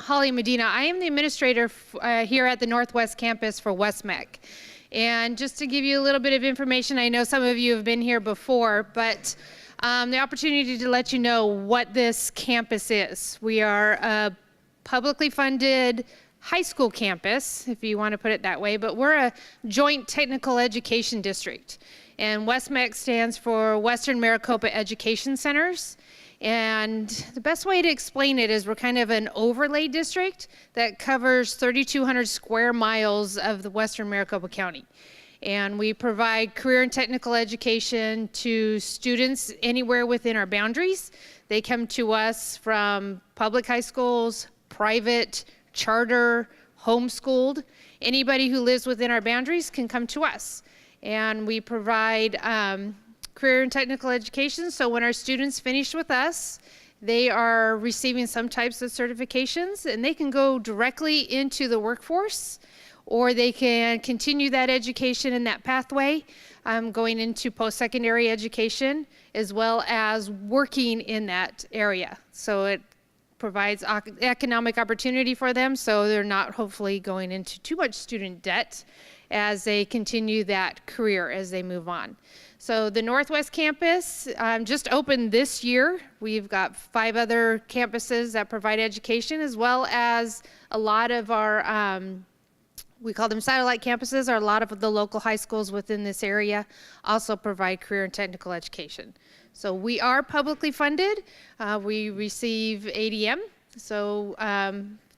Holly Medina. I am the administrator here at the Northwest Campus for West-MEC. And just to give you a little bit of information, I know some of you have been here before, but the opportunity to let you know what this campus is. We are a publicly funded high school campus, if you want to put it that way, but we're a joint technical education district. And West-MEC stands for Western Maricopa Education Centers. And the best way to explain it is we're kind of an overlay district that covers 3,200 square miles of the Western Maricopa County. And we provide career and technical education to students anywhere within our boundaries. They come to us from public high schools, private, charter, homeschooled. Anybody who lives within our boundaries can come to us. And we provide career and technical education, so when our students finish with us, they are receiving some types of certifications, and they can go directly into the workforce, or they can continue that education in that pathway, going into post-secondary education, as well as working in that area. So it provides economic opportunity for them, so they're not hopefully going into too much student debt as they continue that career as they move on. So the Northwest Campus just opened this year. We've got 5 other campuses that provide education, as well as a lot of our, we call them satellite campuses, or a lot of the local high schools within this area also provide career and technical education. So we are publicly funded. We receive ADM, so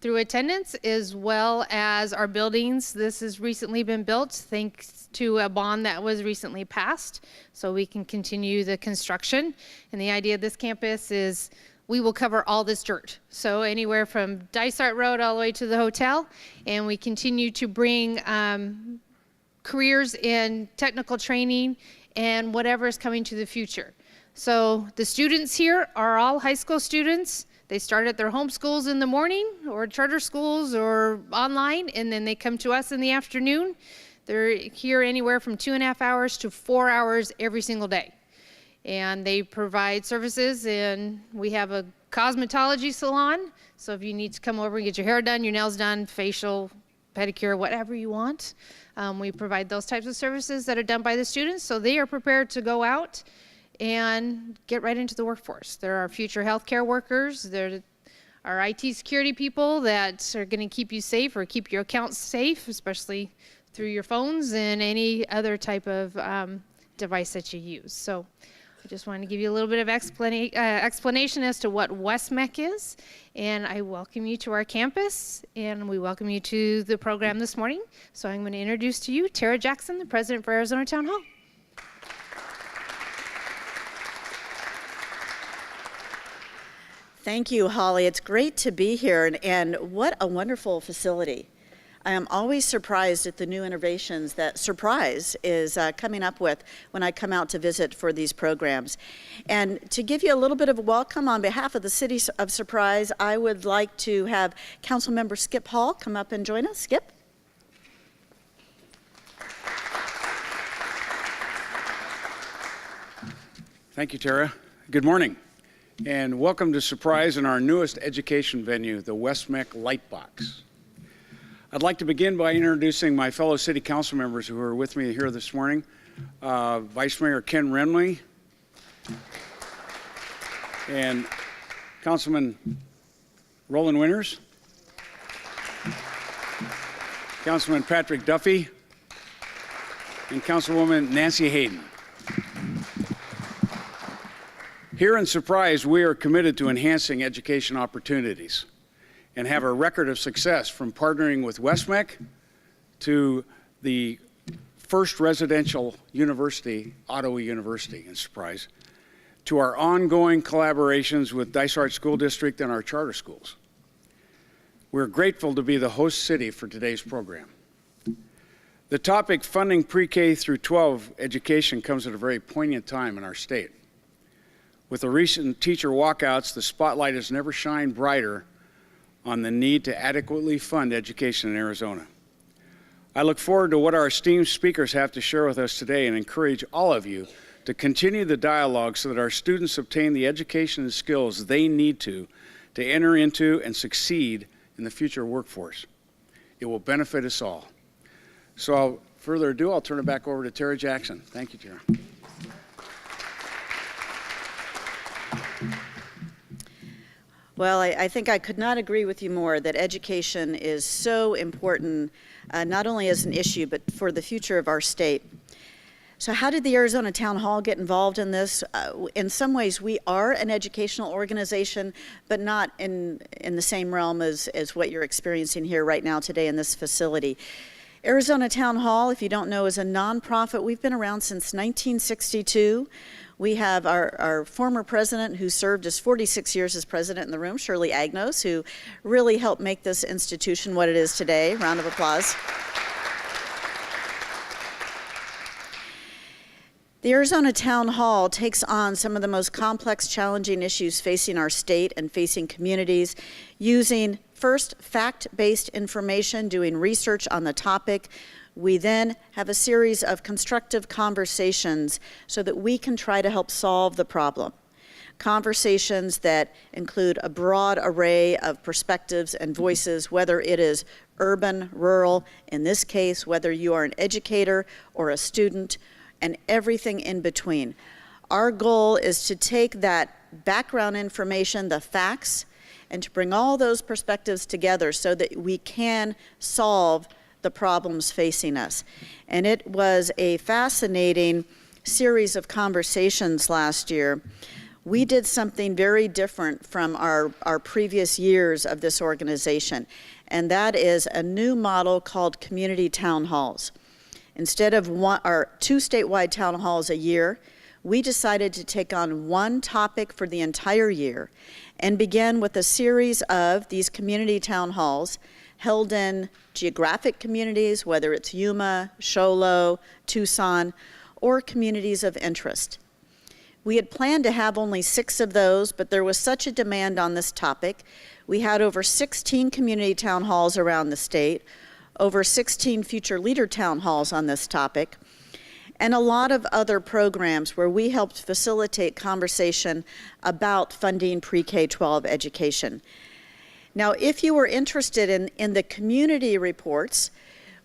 through attendance, as well as our buildings. This has recently been built thanks to a bond that was recently passed, so we can continue the construction. And the idea of this campus is we will cover all this dirt. So anywhere from Dysart Road all the way to the hotel, and we continue to bring careers in technical training and whatever is coming to the future. So the students here are all high school students. They start at their home schools in the morning, or charter schools, or online, and then they come to us in the afternoon. They're here anywhere from 2.5 hours to 4 hours every single day. And they provide services, and we have a cosmetology salon. So if you need to come over and get your hair done, your nails done, facial, pedicure, whatever you want, we provide those types of services that are done by the students, so they are prepared to go out and get right into the workforce. There are future healthcare workers, there are IT security people that are going to keep you safe or keep your accounts safe, especially through your phones and any other type of device that you use. So I just wanted to give you a little bit of explanation as to what West-MEC is, and I welcome you to our campus, and we welcome you to the program this morning. So I'm going to introduce to you Tara Jackson, the president for Arizona Town Hall. Thank you, Holly. It's great to be here, and what a wonderful facility. I am always surprised at the new innovations that Surprise is coming up with when I come out to visit for these programs. And to give you a little bit of a welcome on behalf of the City of Surprise, I would like to have Councilmember Skip Hall come up and join us. Skip? Thank you, Tara. Good morning. And welcome to Surprise in our newest education venue, the West-MEC Lightbox. I'd like to begin by introducing my fellow city council members who are with me here this morning. Vice Mayor Ken Renly and Councilman Roland Winters, Councilman Patrick Duffy, and Councilwoman Nancy Hayden. Here in Surprise, we are committed to enhancing education opportunities and have a record of success, from partnering with West-MEC to the first residential university, Ottawa University in Surprise, to our ongoing collaborations with Dysart School District and our charter schools. We're grateful to be the host city for today's program. The topic, funding pre-K through 12 education, comes at a very poignant time in our state. With the recent teacher walkouts, the spotlight has never shined brighter on the need to adequately fund education in Arizona. I look forward to what our esteemed speakers have to share with us today, and encourage all of you to continue the dialogue so that our students obtain the education and skills they need to enter into and succeed in the future workforce. It will benefit us all. So without further ado, I'll turn it back over to Terry Jackson. Thank you, Tara. Well, I think I could not agree with you more that education is so important, not only as an issue, but for the future of our state. So how did the Arizona Town Hall get involved in this? In some ways, we are an educational organization, but not in the same realm as what you're experiencing here right now today in this facility. Arizona Town Hall, if you don't know, is a nonprofit. We've been around since 1962. We have our former president, who served as 46 years as president in the room, Shirley Agnos, who really helped make this institution what it is today. Round of applause. The Arizona Town Hall takes on some of the most complex, challenging issues facing our state and facing communities, using first fact-based information, doing research on the topic. We then have a series of constructive conversations so that we can try to help solve the problem. Conversations that include a broad array of perspectives and voices, whether it is urban, rural, in this case, whether you are an educator or a student, and everything in between. Our goal is to take that background information, the facts, and to bring all those perspectives together so that we can solve the problems facing us. And it was a fascinating series of conversations last year. We did something very different from our previous years of this organization, and that is a new model called community town halls. Instead of two statewide town halls a year, we decided to take on one topic for the entire year and begin with a series of these community town halls held in geographic communities, whether it's Yuma, Show Low, Tucson, or communities of interest. We had planned to have only 6 of those, but there was such a demand on this topic. We had over 16 community town halls around the state, over 16 future leader town halls on this topic, and a lot of other programs where we helped facilitate conversation about funding pre-K-12 education. Now, if you were interested in the community reports,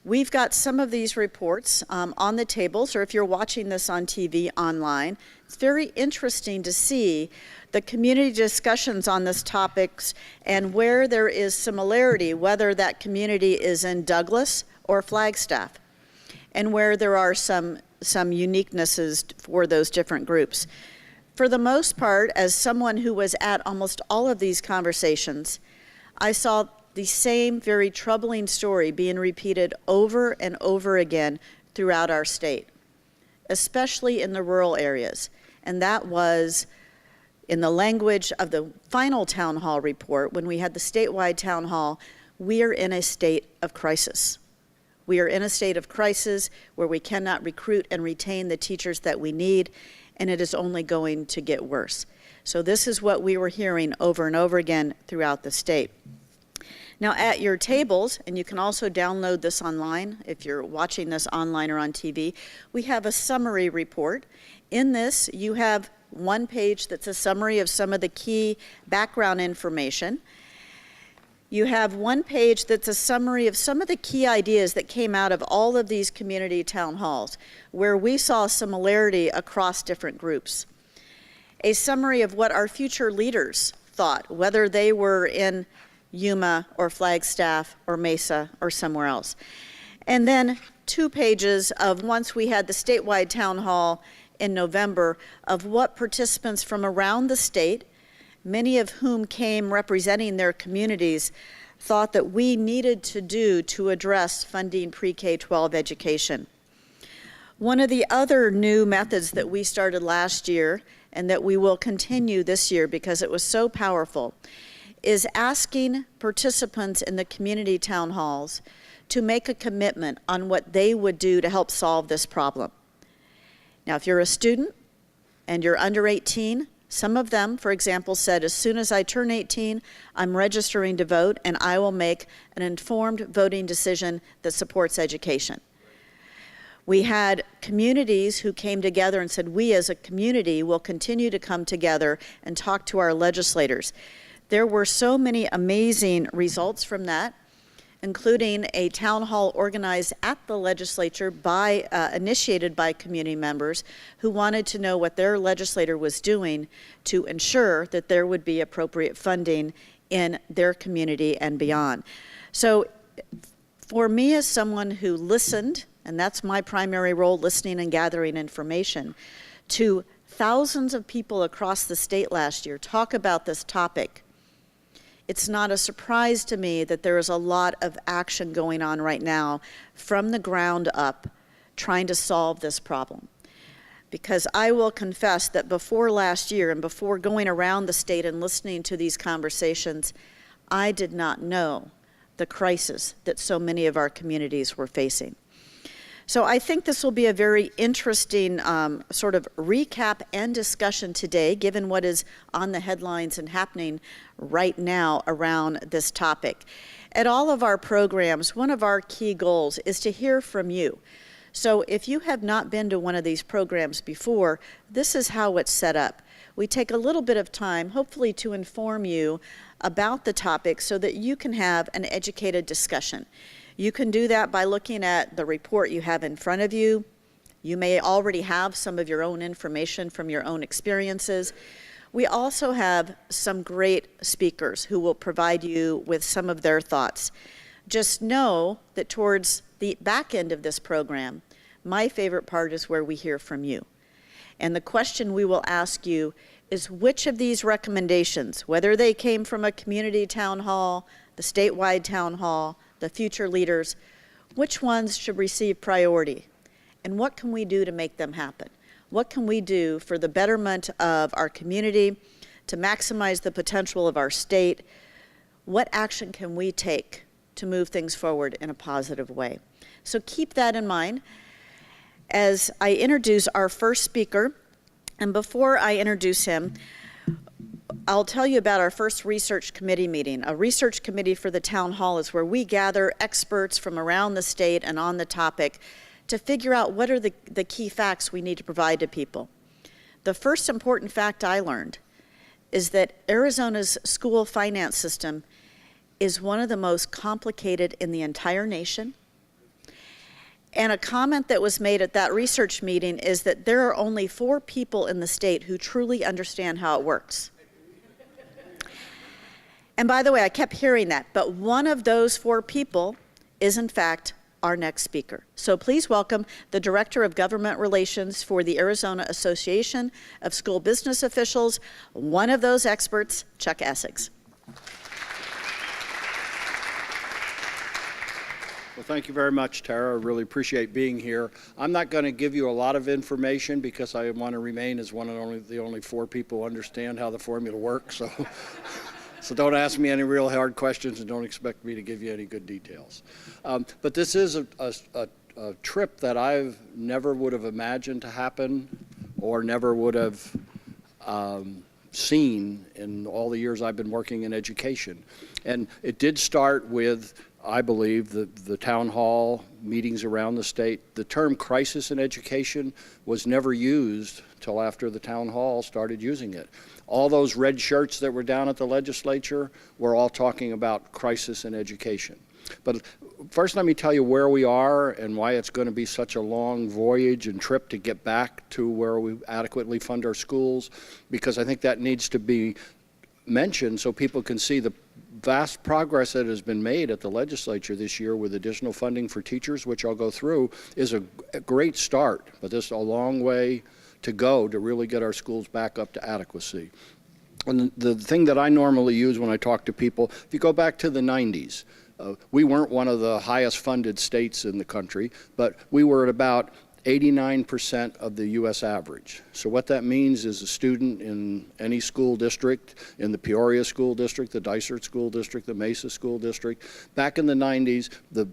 we've got some of these reports on the tables, or if you're watching this on TV online, it's very interesting to see the community discussions on this topics and where there is similarity, whether that community is in Douglas or Flagstaff, and where there are some uniquenesses for those different groups. For the most part, as someone who was at almost all of these conversations, I saw the same very troubling story being repeated over and over again throughout our state, especially in the rural areas. And that was, in the language of the final town hall report, when we had the statewide town hall, we are in a state of crisis. We are in a state of crisis where we cannot recruit and retain the teachers that we need, and it is only going to get worse. So this is what we were hearing over and over again throughout the state. Now at your tables, and you can also download this online if you're watching this online or on TV, we have a summary report. In this, you have one page that's a summary of some of the key background information. You have one page that's a summary of some of the key ideas that came out of all of these community town halls, where we saw similarity across different groups. A summary of what our future leaders thought, whether they were in Yuma or Flagstaff or Mesa or somewhere else. And then 2 pages of, once we had the statewide town hall in November, of what participants from around the state, many of whom came representing their communities, thought that we needed to do to address funding pre-K-12 education. One of the other new methods that we started last year, and that we will continue this year because it was so powerful, is asking participants in the community town halls to make a commitment on what they would do to help solve this problem. Now, if you're a student and you're under 18, some of them, for example, said, as soon as I turn 18, I'm registering to vote, and I will make an informed voting decision that supports education. We had communities who came together and said, we as a community will continue to come together and talk to our legislators. There were so many amazing results from that, including a town hall organized at the legislature initiated by community members who wanted to know what their legislator was doing to ensure that there would be appropriate funding in their community and beyond. So for me, as someone who listened, and that's my primary role, listening and gathering information, to thousands of people across the state last year talk about this topic, it's not a surprise to me that there is a lot of action going on right now from the ground up trying to solve this problem. Because I will confess that before last year and before going around the state and listening to these conversations, I did not know the crisis that so many of our communities were facing. So I think this will be a very interesting sort of recap and discussion today, given what is on the headlines and happening right now around this topic. At all of our programs, one of our key goals is to hear from you. So if you have not been to one of these programs before, this is how it's set up. We take a little bit of time, hopefully, to inform you about the topic so that you can have an educated discussion. You can do that by looking at the report you have in front of you. You may already have some of your own information from your own experiences. We also have some great speakers who will provide you with some of their thoughts. Just know that towards the back end of this program, my favorite part is where we hear from you. And the question we will ask you is which of these recommendations, whether they came from a community town hall, the statewide town hall, the future leaders, which ones should receive priority? And what can we do to make them happen? What can we do for the betterment of our community, to maximize the potential of our state? What action can we take to move things forward in a positive way? So keep that in mind as I introduce our first speaker. And before I introduce him, I'll tell you about our first research committee meeting. A research committee for the town hall is where we gather experts from around the state and on the topic to figure out what are the key facts we need to provide to people. The first important fact I learned is that Arizona's school finance system is one of the most complicated in the entire nation. And a comment that was made at that research meeting is that there are only 4 people in the state who truly understand how it works. And by the way, I kept hearing that, but one of those 4 people is in fact our next speaker. So please welcome the Director of Government Relations for the Arizona Association of School Business Officials, one of those experts, Chuck Essex. Well, thank you very much, Tara. I really appreciate being here. I'm not going to give you a lot of information because I want to remain as one of the only 4 people who understand how the formula works. So don't ask me any real hard questions and don't expect me to give you any good details. But this is a trip that I never would have imagined to happen or never would have seen in all the years I've been working in education. And it did start with, I believe, the town hall meetings around the state. The term crisis in education was never used till after the town hall started using it. All those red shirts that were down at the legislature were all talking about crisis in education. But first, let me tell you where we are and why it's going to be such a long voyage and trip to get back to where we adequately fund our schools, because I think that needs to be mentioned so people can see the vast progress that has been made at the legislature this year with additional funding for teachers, which I'll go through, is a great start, but there's a long way to go to really get our schools back up to adequacy. And the thing that I normally use when I talk to people, if you go back to the 90s, we weren't one of the highest funded states in the country, but we were at about 89% of the U.S. average. So what that means is a student in any school district, in the Peoria School District, the Dysart School District, the Mesa School District, back in the 90s, the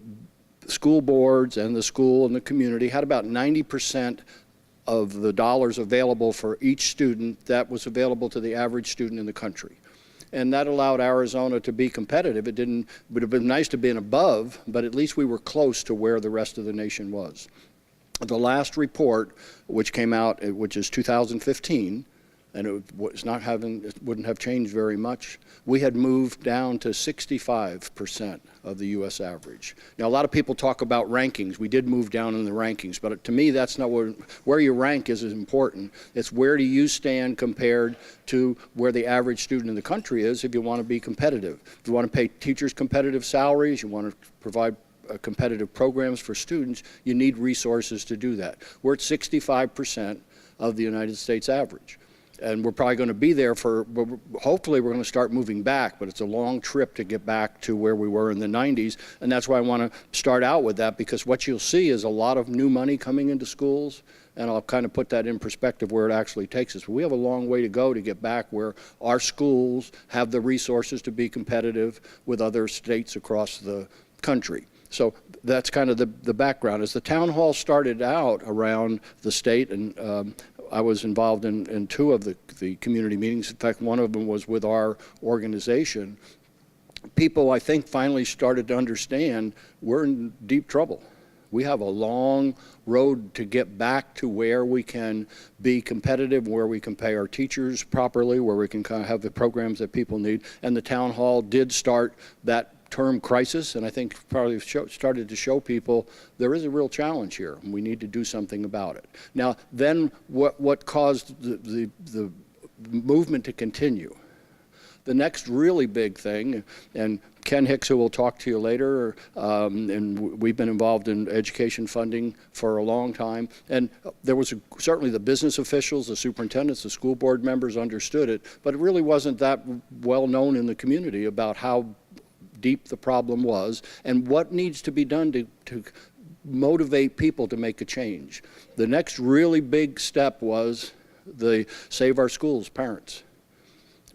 school boards and the school and the community had about 90% of the dollars available for each student that was available to the average student in the country. And that allowed Arizona to be competitive. It would have been nice to be above, but at least we were close to where the rest of the nation was. The last report, which came out, which is 2015, and it wouldn't have changed very much. We had moved down to 65% of the U.S. average. Now, a lot of people talk about rankings. We did move down in the rankings, but to me, that's not where you rank is important. It's where do you stand compared to where the average student in the country is if you want to be competitive. If you want to pay teachers competitive salaries, you want to provide competitive programs for students, you need resources to do that. We're at 65% of the United States average. And we're probably going to be there hopefully we're going to start moving back, but it's a long trip to get back to where we were in the 90s. And that's why I want to start out with that, because what you'll see is a lot of new money coming into schools. And I'll kind of put that in perspective where it actually takes us. We have a long way to go to get back where our schools have the resources to be competitive with other states across the country. So that's kind of the background. As the town hall started out around the state, and I was involved in two of the community meetings. In fact, one of them was with our organization. People, I think, finally started to understand we're in deep trouble. We have a long road to get back to where we can be competitive, where we can pay our teachers properly, where we can kind of have the programs that people need. And the town hall did start that term crisis, and I think probably started to show people there is a real challenge here, and we need to do something about it. Now, then what caused the movement to continue? The next really big thing, and Ken Hicks, who will talk to you later, and we've been involved in education funding for a long time, and there was certainly the business officials, the superintendents, the school board members understood it, but it really wasn't that well known in the community about how deep the problem was and what needs to be done to motivate people to make a change. The next really big step was the Save Our Schools parents.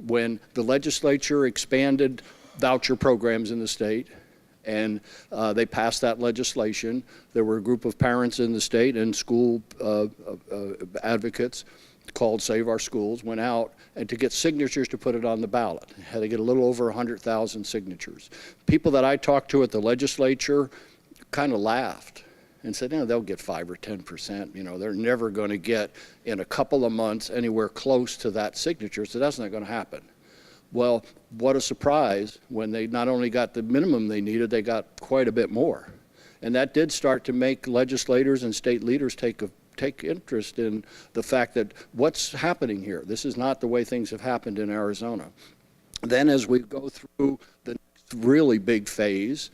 When the legislature expanded voucher programs in the state and they passed that legislation, there were a group of parents in the state and school advocates called Save Our Schools, went out and to get signatures to put it on the ballot. Had to get a little over 100,000 signatures. People that I talked to at the legislature kind of laughed and said, you know, they'll get 5 or 10%. You know, they're never going to get in a couple of months anywhere close to that signature, so that's not going to happen. Well, what a surprise when they not only got the minimum they needed, they got quite a bit more. And that did start to make legislators and state leaders take interest in the fact that what's happening here. This is not the way things have happened in Arizona. Then as we go through the next really big phase,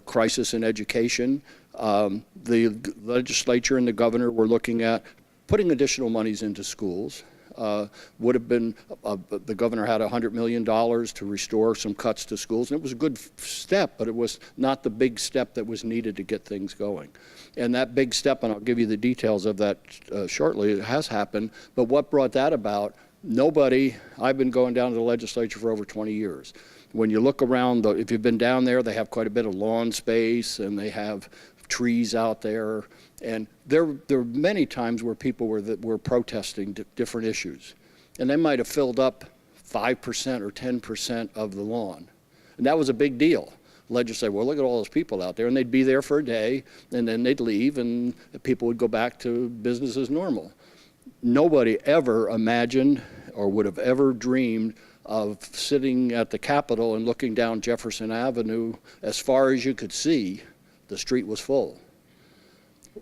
crisis in education, the legislature and the governor were looking at putting additional monies into schools. Would have been, the governor had $100 million to restore some cuts to schools, and it was a good step, but it was not the big step that was needed to get things going. And that big step, and I'll give you the details of that shortly, it has happened, but what brought that about? Nobody, I've been going down to the legislature for over 20 years. When you look around, if you've been down there, they have quite a bit of lawn space, and they have trees out there, and there were many times where people were protesting different issues, and they might have filled up 5% or 10% of the lawn, and that was a big deal. Legislators, well, look at all those people out there, and they'd be there for a day, and then they'd leave, and people would go back to business as normal. Nobody ever imagined or would have ever dreamed of sitting at the Capitol and looking down Jefferson Avenue. As far as you could see, the street was full.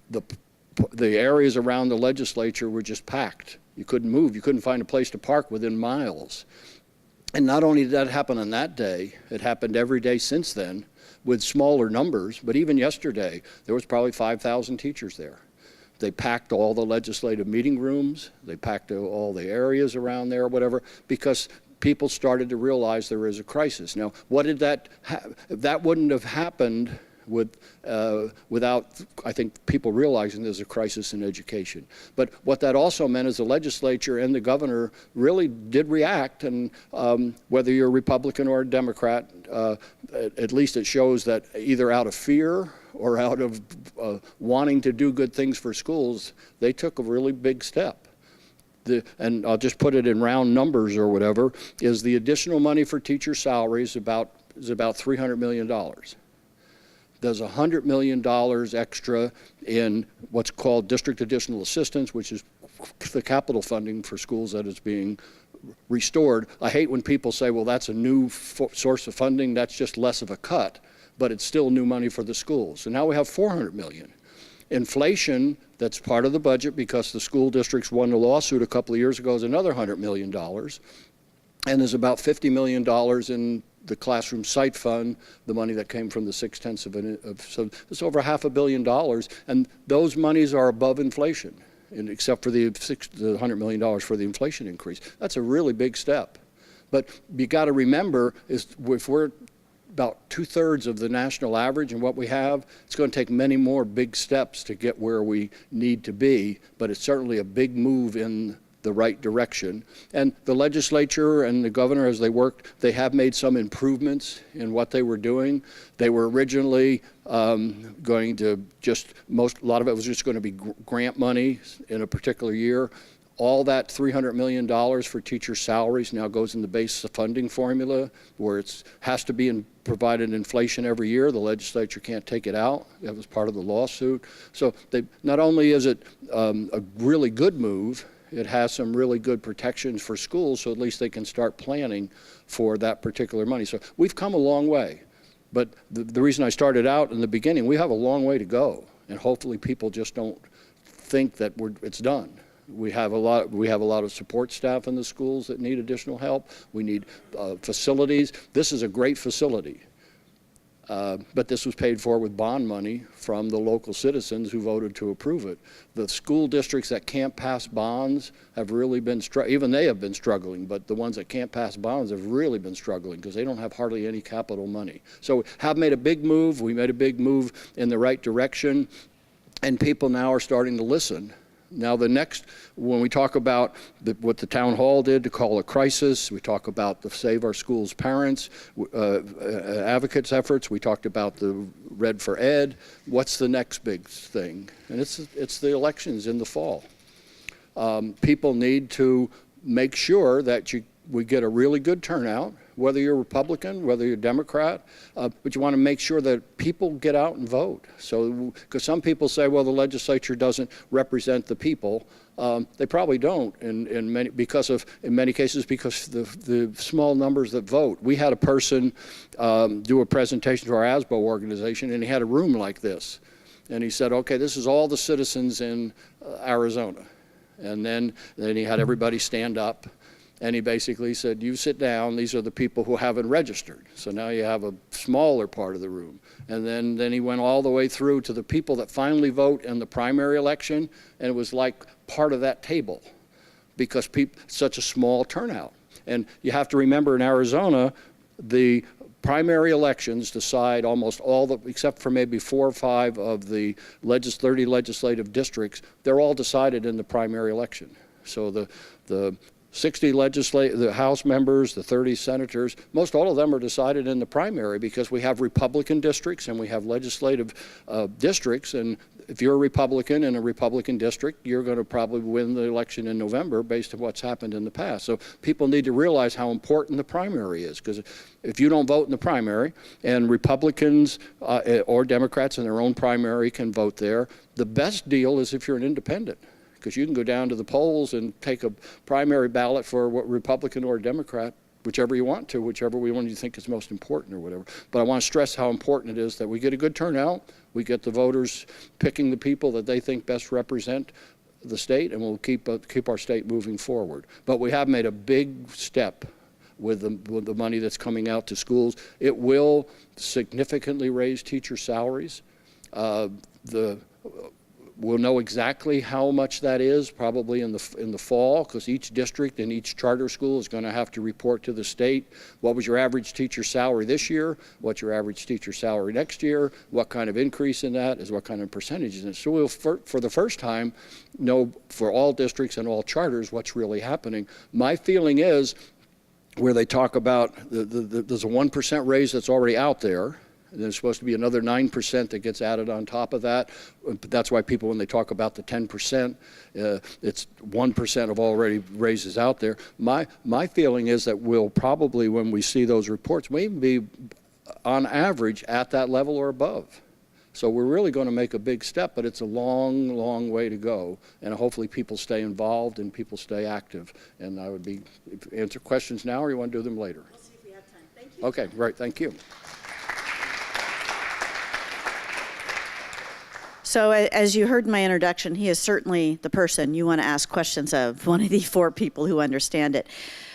The areas around the legislature were just packed. You couldn't move. You couldn't find a place to park within miles. And not only did that happen on that day, it happened every day since then with smaller numbers, but even yesterday, there was probably 5,000 teachers there. They packed all the legislative meeting rooms, they packed all the areas around there, whatever, because people started to realize there is a crisis. Now, what did that wouldn't have happened without, I think, people realizing there's a crisis in education. But what that also meant is the legislature and the governor really did react, and whether you're a Republican or a Democrat, at least it shows that either out of fear or out of wanting to do good things for schools, they took a really big step. And I'll just put it in round numbers or whatever, is the additional money for teacher salaries is about $300 million. There's $100 million extra in what's called district additional assistance, which is the capital funding for schools that is being restored. I hate when people say, well, that's a new source of funding. That's just less of a cut, but it's still new money for the schools. So now we have $400 million. Inflation, that's part of the budget because the school districts won the lawsuit a couple of years ago, is another $100 million. And there's about $50 million in the classroom site fund, the money that came from the 0.6 so it's over $500 million, and those monies are above inflation, except for the $100 million for the inflation increase. That's a really big step. But you got to remember, is if we're about 2/3 of the national average and what we have, it's going to take many more big steps to get where we need to be, but it's certainly a big move in the right direction. And the legislature and the governor, as they worked, they have made some improvements in what they were doing. They were originally going to a lot of it was just going to be grant money in a particular year. All that $300 million for teacher salaries now goes in the base funding formula, where it has to be provided inflation every year. The legislature can't take it out. That was part of the lawsuit. So not only is it a really good move, it has some really good protections for schools, so at least they can start planning for that particular money. So we've come a long way. But the reason I started out in the beginning, we have a long way to go. And hopefully people just don't think that it's done. We have a lot of support staff in the schools that need additional help. We need facilities. This is a great facility. But this was paid for with bond money from the local citizens who voted to approve it. The school districts that can't pass bonds have really been even they have been struggling, but the ones that can't pass bonds have really been struggling because they don't have hardly any capital money. So we have made a big move. We made a big move in the right direction, and people now are starting to listen. Now when we talk about what the town hall did to call a crisis, we talk about the Save Our Schools parents, advocates efforts, we talked about the Red for Ed. What's the next big thing? And it's the elections in the fall. People need to make sure that we get a really good turnout, whether you're Republican, whether you're Democrat, but you want to make sure that people get out and vote. So, because some people say, well, the legislature doesn't represent the people. They probably don't in many cases because the small numbers that vote. We had a person do a presentation to our ASBO organization, and he had a room like this. And he said, okay, this is all the citizens in Arizona. And then he had everybody stand up. And he basically said, you sit down, these are the people who haven't registered. So now you have a smaller part of the room. And then he went all the way through to the people that finally vote in the primary election, and it was like part of that table because such a small turnout. And you have to remember in Arizona, the primary elections decide almost except for maybe 4 or 5 of the 30 legislative districts, they're all decided in the primary election. So the 60 the House members, the 30 senators, most all of them are decided in the primary because we have Republican districts and we have legislative districts. And if you're a Republican in a Republican district, you're going to probably win the election in November based on what's happened in the past. So people need to realize how important the primary is, because if you don't vote in the primary and Republicans or Democrats in their own primary can vote there, the best deal is if you're an independent. Because you can go down to the polls and take a primary ballot for what Republican or Democrat, whichever you want to, whichever one you think is most important or whatever. But I want to stress how important it is that we get a good turnout, we get the voters picking the people that they think best represent the state, and we'll keep our state moving forward. But we have made a big step with the money that's coming out to schools. It will significantly raise teacher salaries. We'll know exactly how much that is probably in the fall, because each district and each charter school is going to have to report to the state what was your average teacher salary this year, what's your average teacher salary next year, what kind of increase in that is, what kind of percentages. And so we'll, for the first time, know for all districts and all charters what's really happening. My feeling is where they talk about there's a 1% raise that's already out there. And there's supposed to be another 9% that gets added on top of that. But that's why people, when they talk about the 10%, it's 1% of already raises out there. My feeling is that we'll probably, when we see those reports, maybe be on average at that level or above. So we're really going to make a big step, but it's a long, long way to go. And hopefully people stay involved and people stay active. And I would be, answer questions now, or you want to do them later? We'll see if we have time. Thank you. Okay, great, thank you. So as you heard in my introduction, he is certainly the person you want to ask questions of, one of the 4 people who understand it.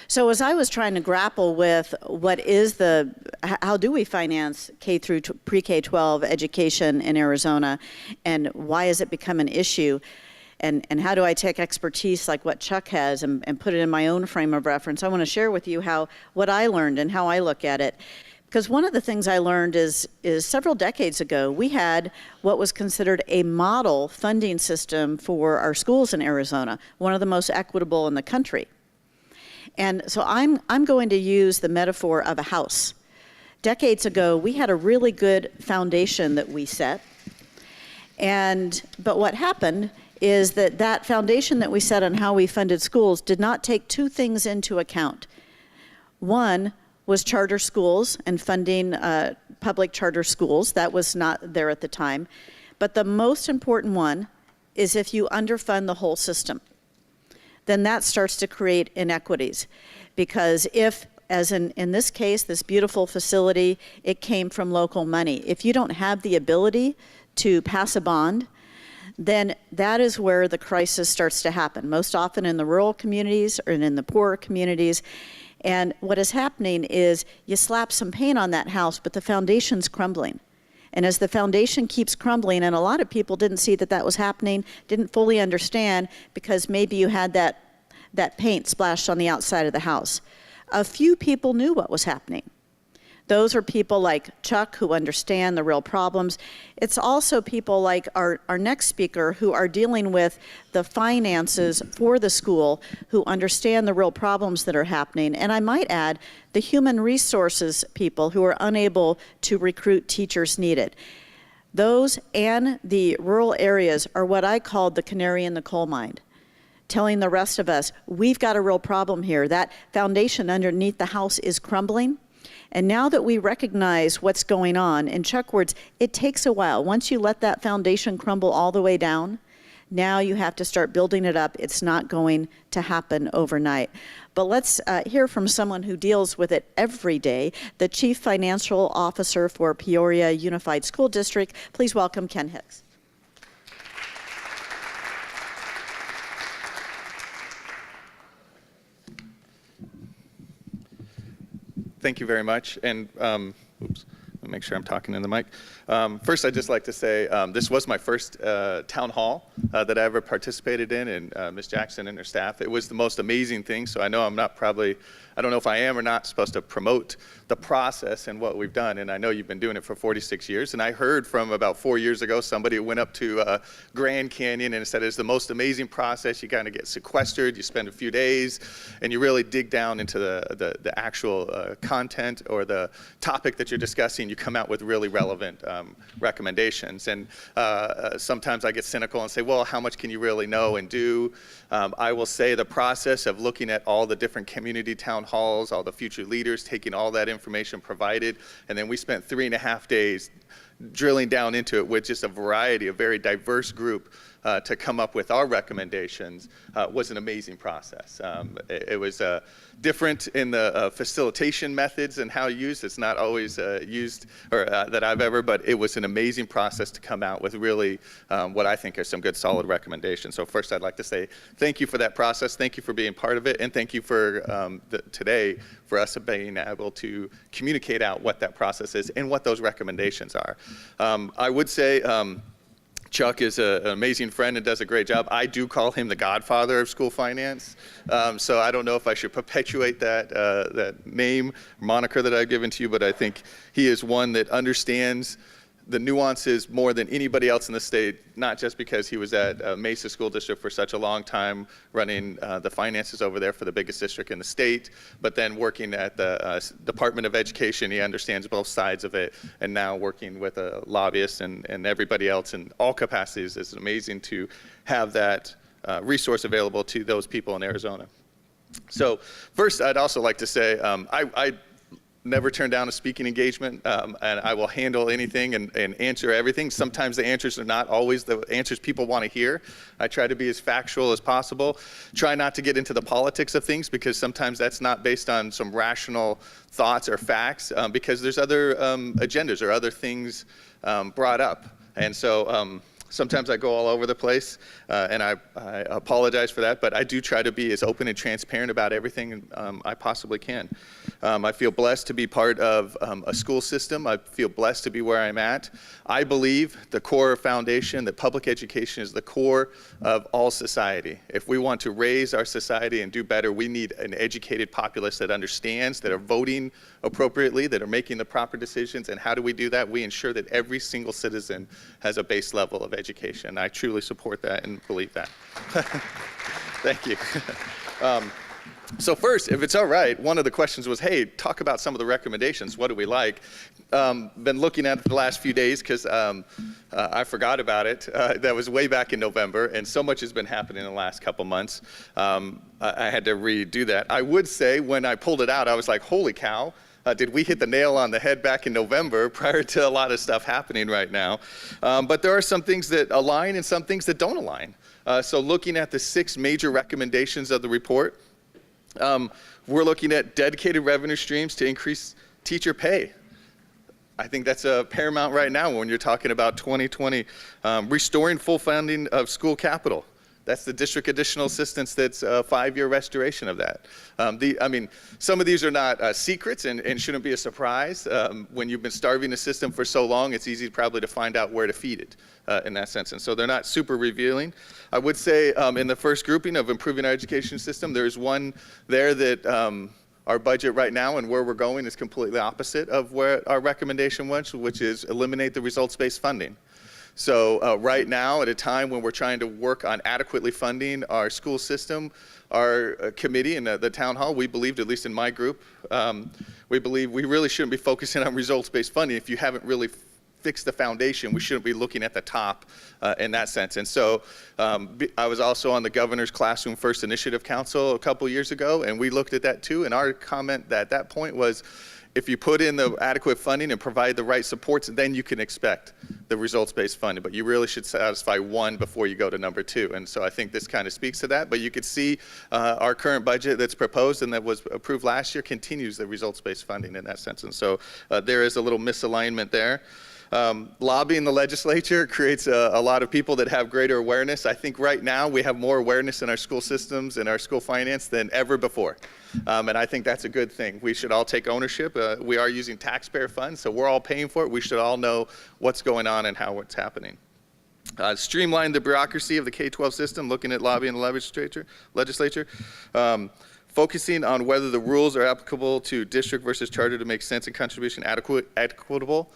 So as I was trying to grapple with how do we finance K through pre-K-12 education in Arizona, and why has it become an issue, and how do I take expertise like what Chuck has and put it in my own frame of reference, I want to share with you what I learned and how I look at it. Because one of the things I learned is several decades ago, we had what was considered a model funding system for our schools in Arizona, one of the most equitable in the country. And so I'm going to use the metaphor of a house. Decades ago, we had a really good foundation that we set. But what happened is that foundation that we set on how we funded schools did not take 2 things into account. One was charter schools and funding public charter schools. That was not there at the time. But the most important one is if you underfund the whole system, then that starts to create inequities. Because if, as in this case, this beautiful facility, it came from local money. If you don't have the ability to pass a bond, then that is where the crisis starts to happen, most often in the rural communities or in the poorer communities. And what is happening is you slap some paint on that house, but the foundation's crumbling. And as the foundation keeps crumbling, and a lot of people didn't see that was happening, didn't fully understand, because maybe you had that paint splashed on the outside of the house. A few people knew what was happening. Those are people like Chuck who understand the real problems. It's also people like our next speaker who are dealing with the finances for the school, who understand the real problems that are happening. And I might add, the human resources people who are unable to recruit teachers needed. Those and the rural areas are what I called the canary in the coal mine, telling the rest of us, we've got a real problem here. That foundation underneath the house is crumbling. And now that we recognize what's going on, in Chuck's words, it takes a while. Once you let that foundation crumble all the way down, now you have to start building it up. It's not going to happen overnight. But let's hear from someone who deals with it every day, the Chief Financial Officer for Peoria Unified School District. Please welcome Ken Hicks. Thank you very much. And oops, let me make sure I'm talking in the mic. First, I'd just like to say this was my first town hall that I ever participated in, and Ms. Jackson and her staff. It was the most amazing thing. So I know I don't know if I am or not supposed to promote the process and what we've done. And I know you've been doing it for 46 years. And I heard from about 4 years ago, somebody who went up to Grand Canyon and said it's the most amazing process. You kind of get sequestered, you spend a few days, and you really dig down into the actual content or the topic that you're discussing. You come out with really relevant recommendations. And sometimes I get cynical and say, well, how much can you really know and do? I will say the process of looking at all the different community town halls, all the future leaders, taking all that information provided, and then we spent 3.5 days drilling down into it with just a variety, a very diverse group to come up with our recommendations was an amazing process. It was different in the facilitation methods and how used. It's not always used or that I've ever, but it was an amazing process to come out with really what I think are some good solid recommendations. So first I'd like to say thank you for that process. Thank you for being part of it. And thank you for today for us being able to communicate out what that process is and what those recommendations are. I would say Chuck is an amazing friend and does a great job. I do call him the godfather of school finance. So I don't know if I should perpetuate that name, moniker that I've given to you, but I think he is one that understands the nuances more than anybody else in the state, not just because he was at Mesa School District for such a long time, running the finances over there for the biggest district in the state, but then working at the Department of Education. He understands both sides of it, and now working with a lobbyist and everybody else in all capacities. It's amazing to have that resource available to those people in Arizona. So first, I'd also like to say, never turn down a speaking engagement, and I will handle anything and answer everything. Sometimes the answers are not always the answers people want to hear. I try to be as factual as possible. Try not to get into the politics of things, because sometimes that's not based on some rational thoughts or facts, because there's other agendas or other things brought up. And so sometimes I go all over the place, and I apologize for that, but I do try to be as open and transparent about everything I possibly can. I feel blessed to be part of a school system. I feel blessed to be where I'm at. I believe the core foundation, that public education is the core of all society. If we want to raise our society and do better, we need an educated populace that understands, that are voting appropriately, that are making the proper decisions. And how do we do that? We ensure that every single citizen has a base level of education. I truly support that and believe that. Thank you. So first, if it's all right, one of the questions was, hey, talk about some of the recommendations. What do we like? Been looking at it the last few days because I forgot about it. That was way back in November, and so much has been happening in the last couple months. I had to redo that. I would say when I pulled it out, I was like, holy cow. Did we hit the nail on the head back in November prior to a lot of stuff happening right now? But there are some things that align and some things that don't align. So looking at the 6 major recommendations of the report, we're looking at dedicated revenue streams to increase teacher pay. I think that's paramount right now when you're talking about 2020. Restoring full funding of school capital. That's the district additional assistance. That's a 5-year restoration of that. I mean, some of these are not secrets and shouldn't be a surprise. When you've been starving the system for so long, it's easy probably to find out where to feed it in that sense. And so they're not super revealing. I would say in the first grouping of improving our education system, there's one there that our budget right now and where we're going is completely opposite of where our recommendation was, which is eliminate the results-based funding. So right now, at a time when we're trying to work on adequately funding our school system, our committee and the town hall, we believed, at least in my group, we believe we really shouldn't be focusing on results-based funding. If you haven't really fixed the foundation, we shouldn't be looking at the top in that sense. And so I was also on the Governor's Classroom First Initiative Council a couple years ago, and we looked at that too. And our comment at that point was, if you put in the adequate funding and provide the right supports, then you can expect the results-based funding. But you really should satisfy one before you go to number 2. And so I think this kind of speaks to that. But you could see our current budget that's proposed and that was approved last year continues the results-based funding in that sense. And so there is a little misalignment there. Lobbying the legislature creates a lot of people that have greater awareness. I think right now we have more awareness in our school systems and our school finance than ever before. And I think that's a good thing. We should all take ownership. We are using taxpayer funds, so we're all paying for it. We should all know what's going on and how it's happening. Streamline the bureaucracy of the K-12 system, looking at lobbying the legislature. Focusing on whether the rules are applicable to district versus charter to make sense and contribution equitable.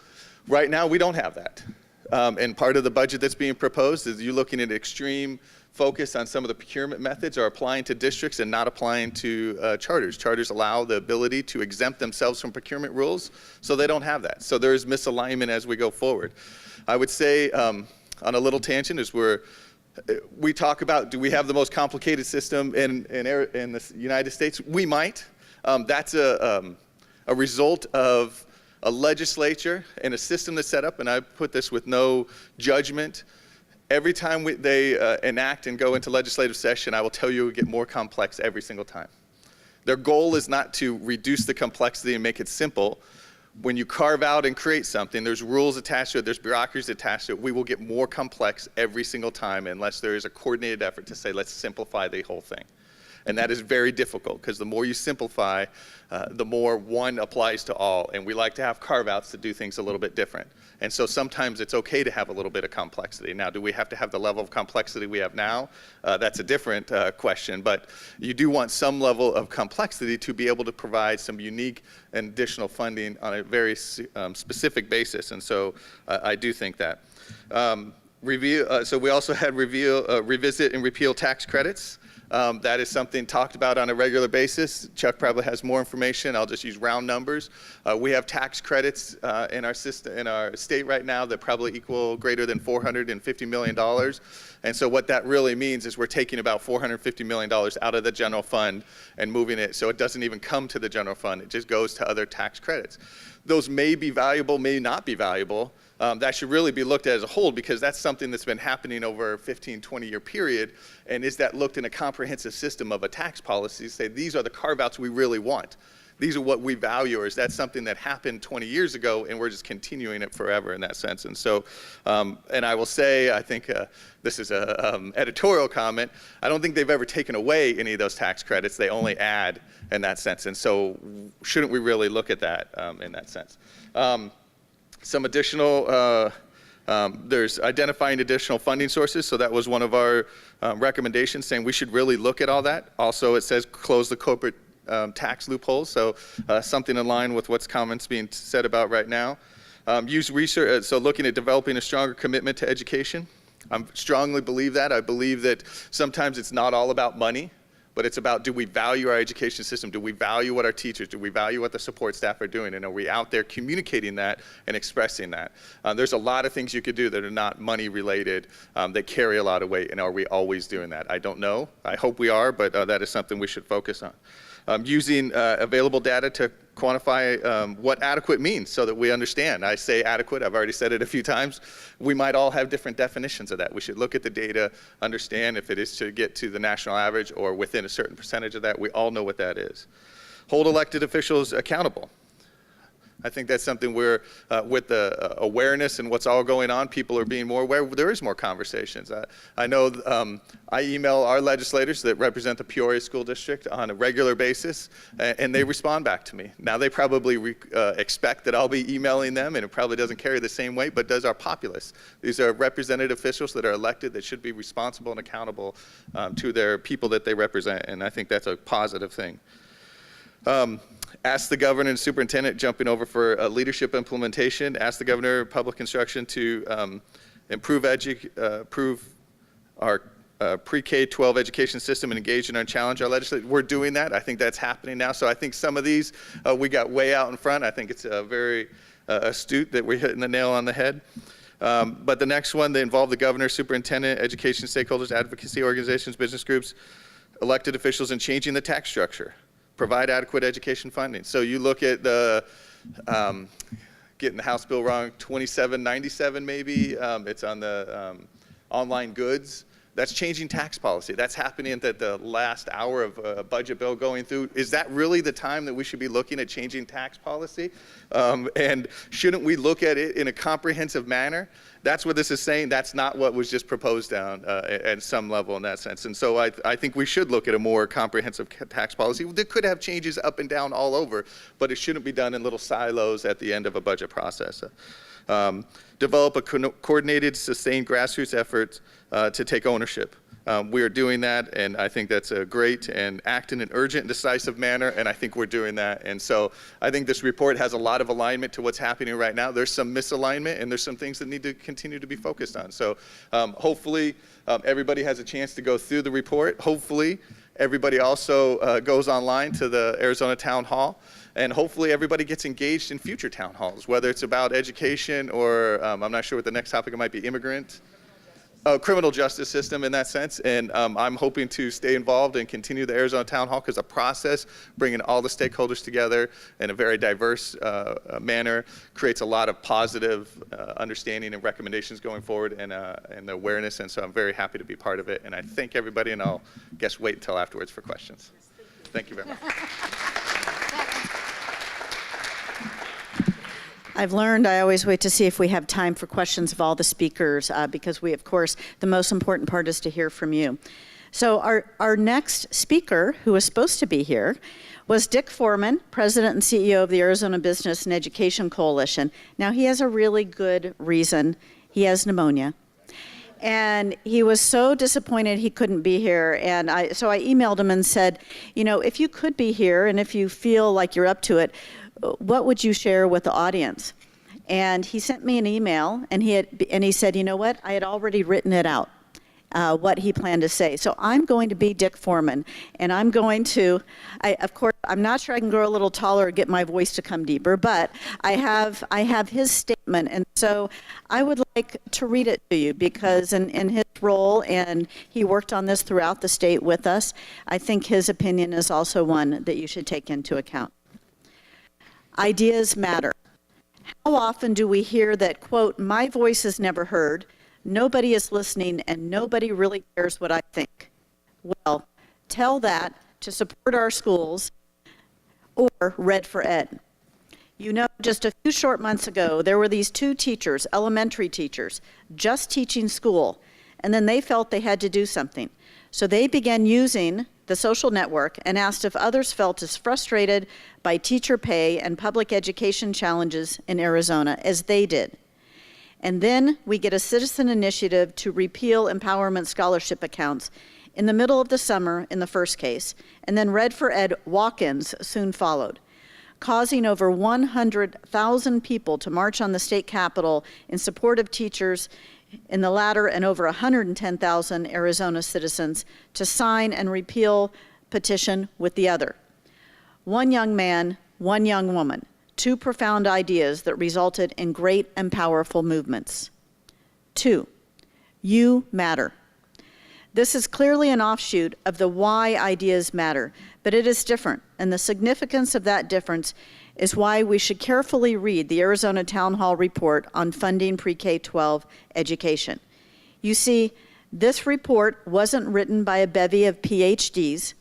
Right now, we don't have that. And part of the budget that's being proposed is you looking at extreme focus on some of the procurement methods are applying to districts and not applying to charters. Charters allow the ability to exempt themselves from procurement rules, so they don't have that. So there's misalignment as we go forward. I would say, on a little tangent, is we talk about, do we have the most complicated system in the United States? We might. That's a result of a legislature and a system that's set up, and I put this with no judgment. Every time they enact and go into legislative session, I will tell you it will get more complex every single time. Their goal is not to reduce the complexity and make it simple. When you carve out and create something, there's rules attached to it, there's bureaucracies attached to it. We will get more complex every single time unless there is a coordinated effort to say, let's simplify the whole thing. And that is very difficult because the more you simplify, the more one applies to all. And we like to have carve-outs to do things a little bit different. And so sometimes it's okay to have a little bit of complexity. Now, do we have to have the level of complexity we have now? That's a different question. But you do want some level of complexity to be able to provide some unique and additional funding on a very specific basis. And so I do think that. So we also had revisit and repeal tax credits. That is something talked about on a regular basis. Chuck probably has more information. I'll just use round numbers. We have tax credits in our system, in our state right now that probably equal greater than $450 million. And so what that really means is we're taking about $450 million out of the general fund and moving it so it doesn't even come to the general fund. It just goes to other tax credits. Those may be valuable, may not be valuable. That should really be looked at as a whole, because that's something that's been happening over a 15, 20-year period. And is that looked in a comprehensive system of a tax policy, say these are the carve-outs we really want. These are what we value, or is that something that happened 20 years ago and we're just continuing it forever in that sense? And so, and I will say, I think this is a editorial comment, I don't think they've ever taken away any of those tax credits. They only add in that sense. And so shouldn't we really look at that in that sense? Some additional, there's identifying additional funding sources. So that was one of our recommendations, saying we should really look at all that. Also, it says close the corporate tax loopholes. So something in line with what's comments being said about right now. Use research, so looking at developing a stronger commitment to education. I strongly believe that. I believe that sometimes it's not all about money, but it's about, do we value our education system? Do we value what our teachers, do we value what the support staff are doing? And are we out there communicating that and expressing that? There's a lot of things you could do that are not money related that carry a lot of weight, and are we always doing that? I don't know. I hope we are, but that is something we should focus on. Using available data to quantify what adequate means so that we understand. I say adequate, I've already said it a few times. We might all have different definitions of that. We should look at the data, understand if it is to get to the national average or within a certain percentage of that. We all know what that is. Hold elected officials accountable. I think that's something where, with the awareness and what's all going on, people are being more aware. There is more conversations. I know I email our legislators that represent the Peoria School District on a regular basis, and they respond back to me. Now, they probably expect that I'll be emailing them, and it probably doesn't carry the same weight, but does our populace. These are representative officials that are elected that should be responsible and accountable to their people that they represent, and I think that's a positive thing. Ask the governor and superintendent, jumping over for leadership implementation, ask the governor of public instruction to improve our pre-K-12 education system and engage in our challenge our legislature. We're doing that. I think that's happening now. So I think some of these we got way out in front. I think it's very astute that we're hitting the nail on the head. But the next one, they involve the governor, superintendent, education stakeholders, advocacy organizations, business groups, elected officials in changing the tax structure. Provide adequate education funding. So you look at the, getting the House bill wrong, 2797 maybe, it's on the online goods. That's changing tax policy. That's happening at the last hour of a budget bill going through. Is that really the time that we should be looking at changing tax policy? And shouldn't we look at it in a comprehensive manner? That's what this is saying. That's not what was just proposed down at some level in that sense. And so I think we should look at a more comprehensive tax policy. That could have changes up and down all over, but it shouldn't be done in little silos at the end of a budget process. Develop a coordinated, sustained grassroots effort to take ownership. We are doing that, and I think that's a great and act in an urgent and decisive manner, and I think we're doing that. And so I think this report has a lot of alignment to what's happening right now. There's some misalignment, and there's some things that need to continue to be focused on. So hopefully everybody has a chance to go through the report. Hopefully everybody also goes online to the Arizona Town Hall. And hopefully everybody gets engaged in future town halls, whether it's about education or I'm not sure what the next topic might be, criminal justice system in that sense. And I'm hoping to stay involved and continue the Arizona Town Hall, because a process bringing all the stakeholders together in a very diverse manner creates a lot of positive understanding and recommendations going forward, and the awareness. And so I'm very happy to be part of it. And I thank everybody, and I'll wait until afterwards for questions. Thank you very much. I've learned I always wait to see if we have time for questions of all the speakers, because we, of course, the most important part is to hear from you. So our next speaker, who was supposed to be here, was Dick Foreman, President and CEO of the Arizona Business and Education Coalition. Now, he has a really good reason. He has pneumonia. And he was so disappointed he couldn't be here. And so I emailed him and said, you know, if you could be here and if you feel like you're up to it, what would you share with the audience? And he sent me an email, and he said, you know what, I had already written it out, what he planned to say. So I'm going to be Dick Foreman, and I'm going to, of course, I'm not sure I can grow a little taller or get my voice to come deeper, but I have his statement, and so I would like to read it to you because in his role, and he worked on this throughout the state with us, I think his opinion is also one that you should take into account. Ideas matter. How often do we hear that, quote, my voice is never heard, nobody is listening, and nobody really cares what I think? Well, tell that to support our schools or Red for Ed. You know, just a few short months ago, there were these two teachers, elementary teachers, just teaching school, and then they felt they had to do something. So they began using the social network and asked if others felt as frustrated by teacher pay and public education challenges in Arizona as they did. And then we get a citizen initiative to repeal empowerment scholarship accounts in the middle of the summer in the first case, and then Red for Ed walk-ins soon followed, causing over 100,000 people to march on the state capitol in support of teachers in the latter, and over 110,000 Arizona citizens to sign and repeal petition with the other. One young man, one young woman, two profound ideas that resulted in great and powerful movements. 2, you matter. This is clearly an offshoot of the why ideas matter, but it is different, and the significance of that difference is why we should carefully read the Arizona Town Hall report on funding pre-K-12 education. You see, this report wasn't written by a bevy of PhDs.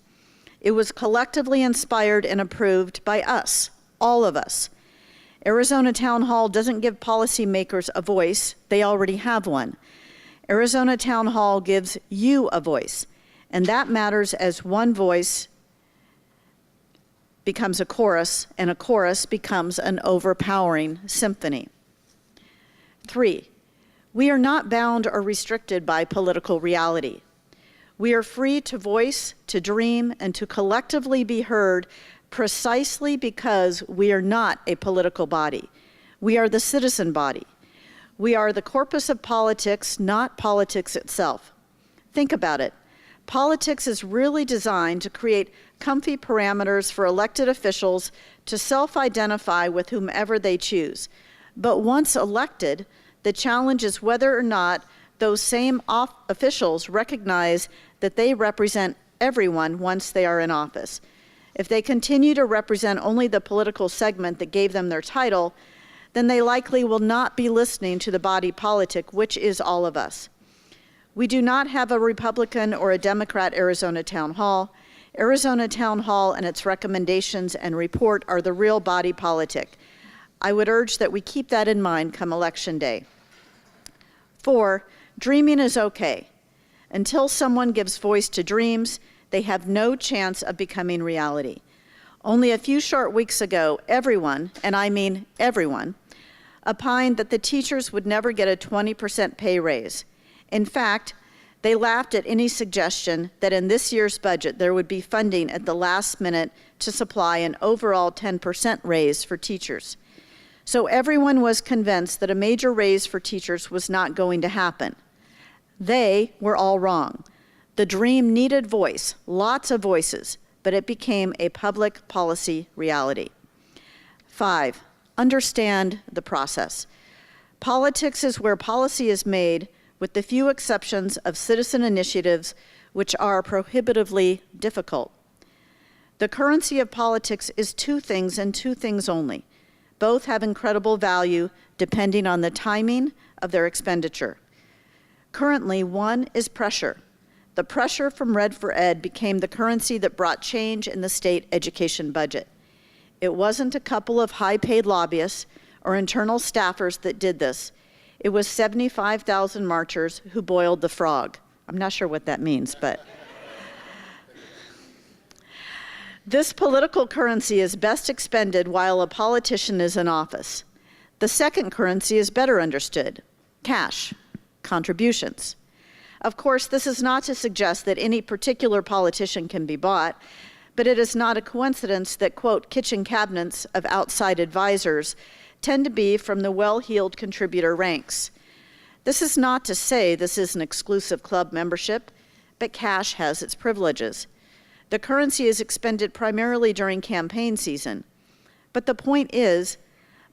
It was collectively inspired and approved by us, all of us. Arizona Town Hall doesn't give policymakers a voice, they already have one. Arizona Town Hall gives you a voice, and that matters as one voice becomes a chorus, and a chorus becomes an overpowering symphony. 3, we are not bound or restricted by political reality. We are free to voice, to dream, and to collectively be heard precisely because we are not a political body. We are the citizen body. We are the corpus of politics, not politics itself. Think about it. Politics is really designed to create comfy parameters for elected officials to self-identify with whomever they choose. But once elected, the challenge is whether or not those same officials recognize that they represent everyone once they are in office. If they continue to represent only the political segment that gave them their title, then they likely will not be listening to the body politic, which is all of us. We do not have a Republican or a Democrat Arizona Town Hall. Arizona Town Hall and its recommendations and report are the real body politic. I would urge that we keep that in mind come Election Day. 4, dreaming is okay. Until someone gives voice to dreams, they have no chance of becoming reality. Only a few short weeks ago, everyone, and I mean everyone, opined that the teachers would never get a 20% pay raise. In fact, they laughed at any suggestion that in this year's budget there would be funding at the last minute to supply an overall 10% raise for teachers. So everyone was convinced that a major raise for teachers was not going to happen. They were all wrong. The dream needed voice, lots of voices, but it became a public policy reality. 5, understand the process. Politics is where policy is made, with the few exceptions of citizen initiatives, which are prohibitively difficult. The currency of politics is 2 things and 2 things only. Both have incredible value depending on the timing of their expenditure. Currently, one is pressure. The pressure from Red for Ed became the currency that brought change in the state education budget. It wasn't a couple of high-paid lobbyists or internal staffers that did this. It was 75,000 marchers who boiled the frog. I'm not sure what that means, but. This political currency is best expended while a politician is in office. The second currency is better understood: cash, contributions. Of course, this is not to suggest that any particular politician can be bought, but it is not a coincidence that, quote, kitchen cabinets of outside advisors tend to be from the well-heeled contributor ranks. This is not to say this is an exclusive club membership, but cash has its privileges. The currency is expended primarily during campaign season. But the point is,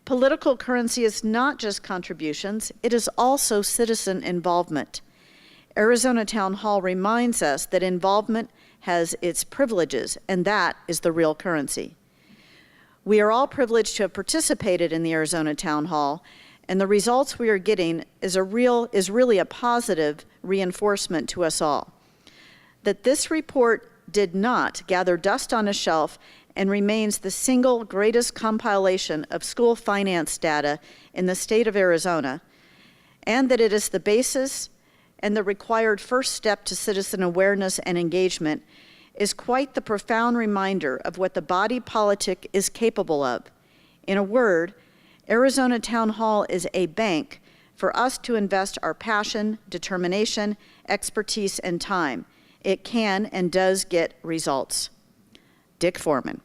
political currency is not just contributions, it is also citizen involvement. Arizona Town Hall reminds us that involvement has its privileges, and that is the real currency. We are all privileged to have participated in the Arizona Town Hall, and the results we are getting is really a positive reinforcement to us all. That this report did not gather dust on a shelf and remains the single greatest compilation of school finance data in the state of Arizona, and that it is the basis and the required first step to citizen awareness and engagement, is quite the profound reminder of what the body politic is capable of. In a word, Arizona Town Hall is a bank for us to invest our passion, determination, expertise, and time. It can and does get results. Dick Foreman.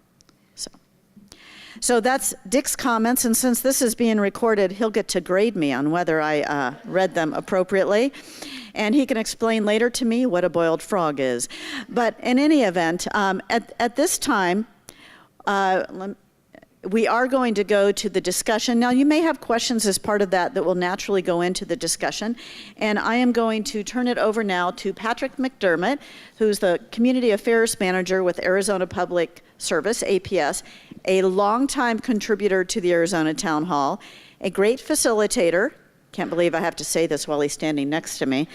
So that's Dick's comments, and since this is being recorded, he'll get to grade me on whether I read them appropriately, and he can explain later to me what a boiled frog is. But in any event, at this time, we are going to go to the discussion. Now, you may have questions as part of that will naturally go into the discussion, and I am going to turn it over now to Patrick McDermott, who's the Community Affairs Manager with Arizona Public Service, APS, a longtime contributor to the Arizona Town Hall, a great facilitator. Can't believe I have to say this while he's standing next to me.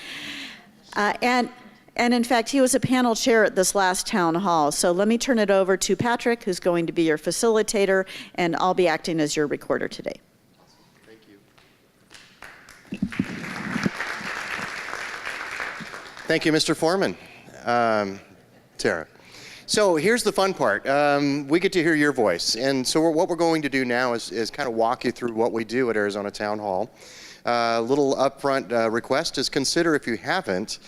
And in fact, he was a panel chair at this last town hall. So let me turn it over to Patrick, who's going to be your facilitator, and I'll be acting as your recorder today. Thank you. Thank you, Mr. Foreman. Tara. So here's the fun part. We get to hear your voice. And so what we're going to do now is kind of walk you through what we do at Arizona Town Hall. A little upfront request is consider, if you haven't,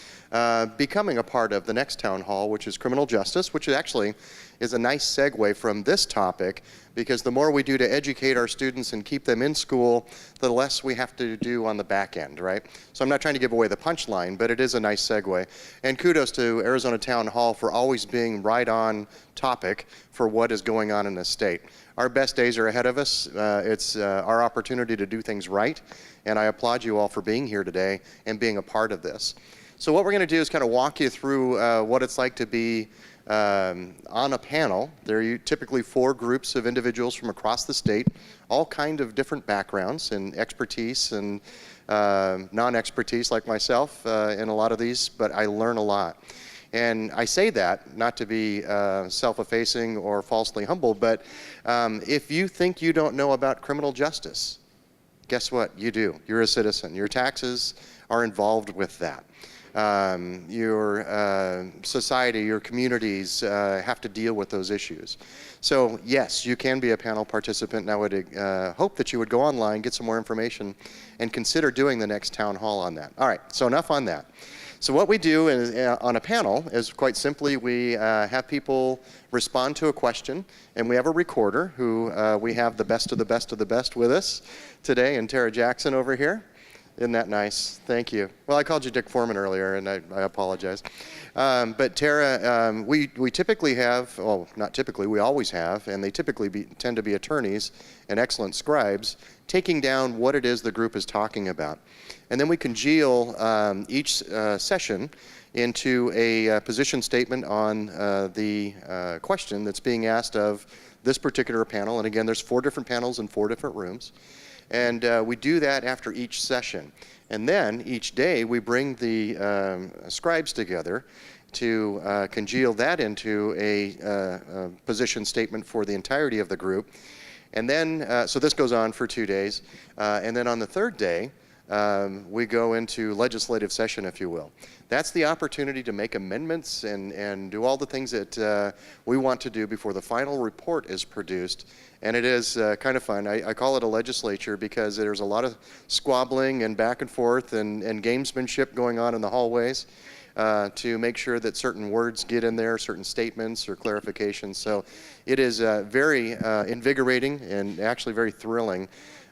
becoming a part of the next town hall, which is criminal justice, which actually is a nice segue from this topic, because the more we do to educate our students and keep them in school, the less we have to do on the back end, right? So I'm not trying to give away the punchline, but it is a nice segue. And kudos to Arizona Town Hall for always being right on topic for what is going on in this state. Our best days are ahead of us. It's our opportunity to do things right, and I applaud you all for being here today and being a part of this. So what we're going to do is kind of walk you through what it's like to be on a panel. There are typically 4 groups of individuals from across the state, all kind of different backgrounds and expertise and non-expertise like myself in a lot of these, but I learn a lot. And I say that not to be self-effacing or falsely humble, but if you think you don't know about criminal justice, guess what? You do. You're a citizen. Your taxes are involved with that. Your society, your communities have to deal with those issues. So yes, you can be a panel participant, and I would hope that you would go online, get some more information, and consider doing the next town hall on that. All right, so enough on that. So what we do is, on a panel is quite simply we have people respond to a question, and we have a recorder who we have the best of the best of the best with us today, and Tara Jackson over here. Isn't that nice? Thank you. Well, I called you Dick Foreman earlier, and I apologize. But Tara, we typically have, well, not typically, we always have, and they typically tend to be attorneys and excellent scribes, taking down what it is the group is talking about. And then we congeal each session into a position statement on the question that's being asked of this particular panel. And again, there's 4 different panels in 4 different rooms. And we do that after each session. And then each day we bring the scribes together to congeal that into a position statement for the entirety of the group. And then, so this goes on for 2 days. And then on the 3rd day, we go into legislative session, if you will. That's the opportunity to make amendments and do all the things that we want to do before the final report is produced. And it is kind of fun. I call it a legislature because there's a lot of squabbling and back and forth and gamesmanship going on in the hallways to make sure that certain words get in there, certain statements or clarifications. So it is very invigorating and actually very thrilling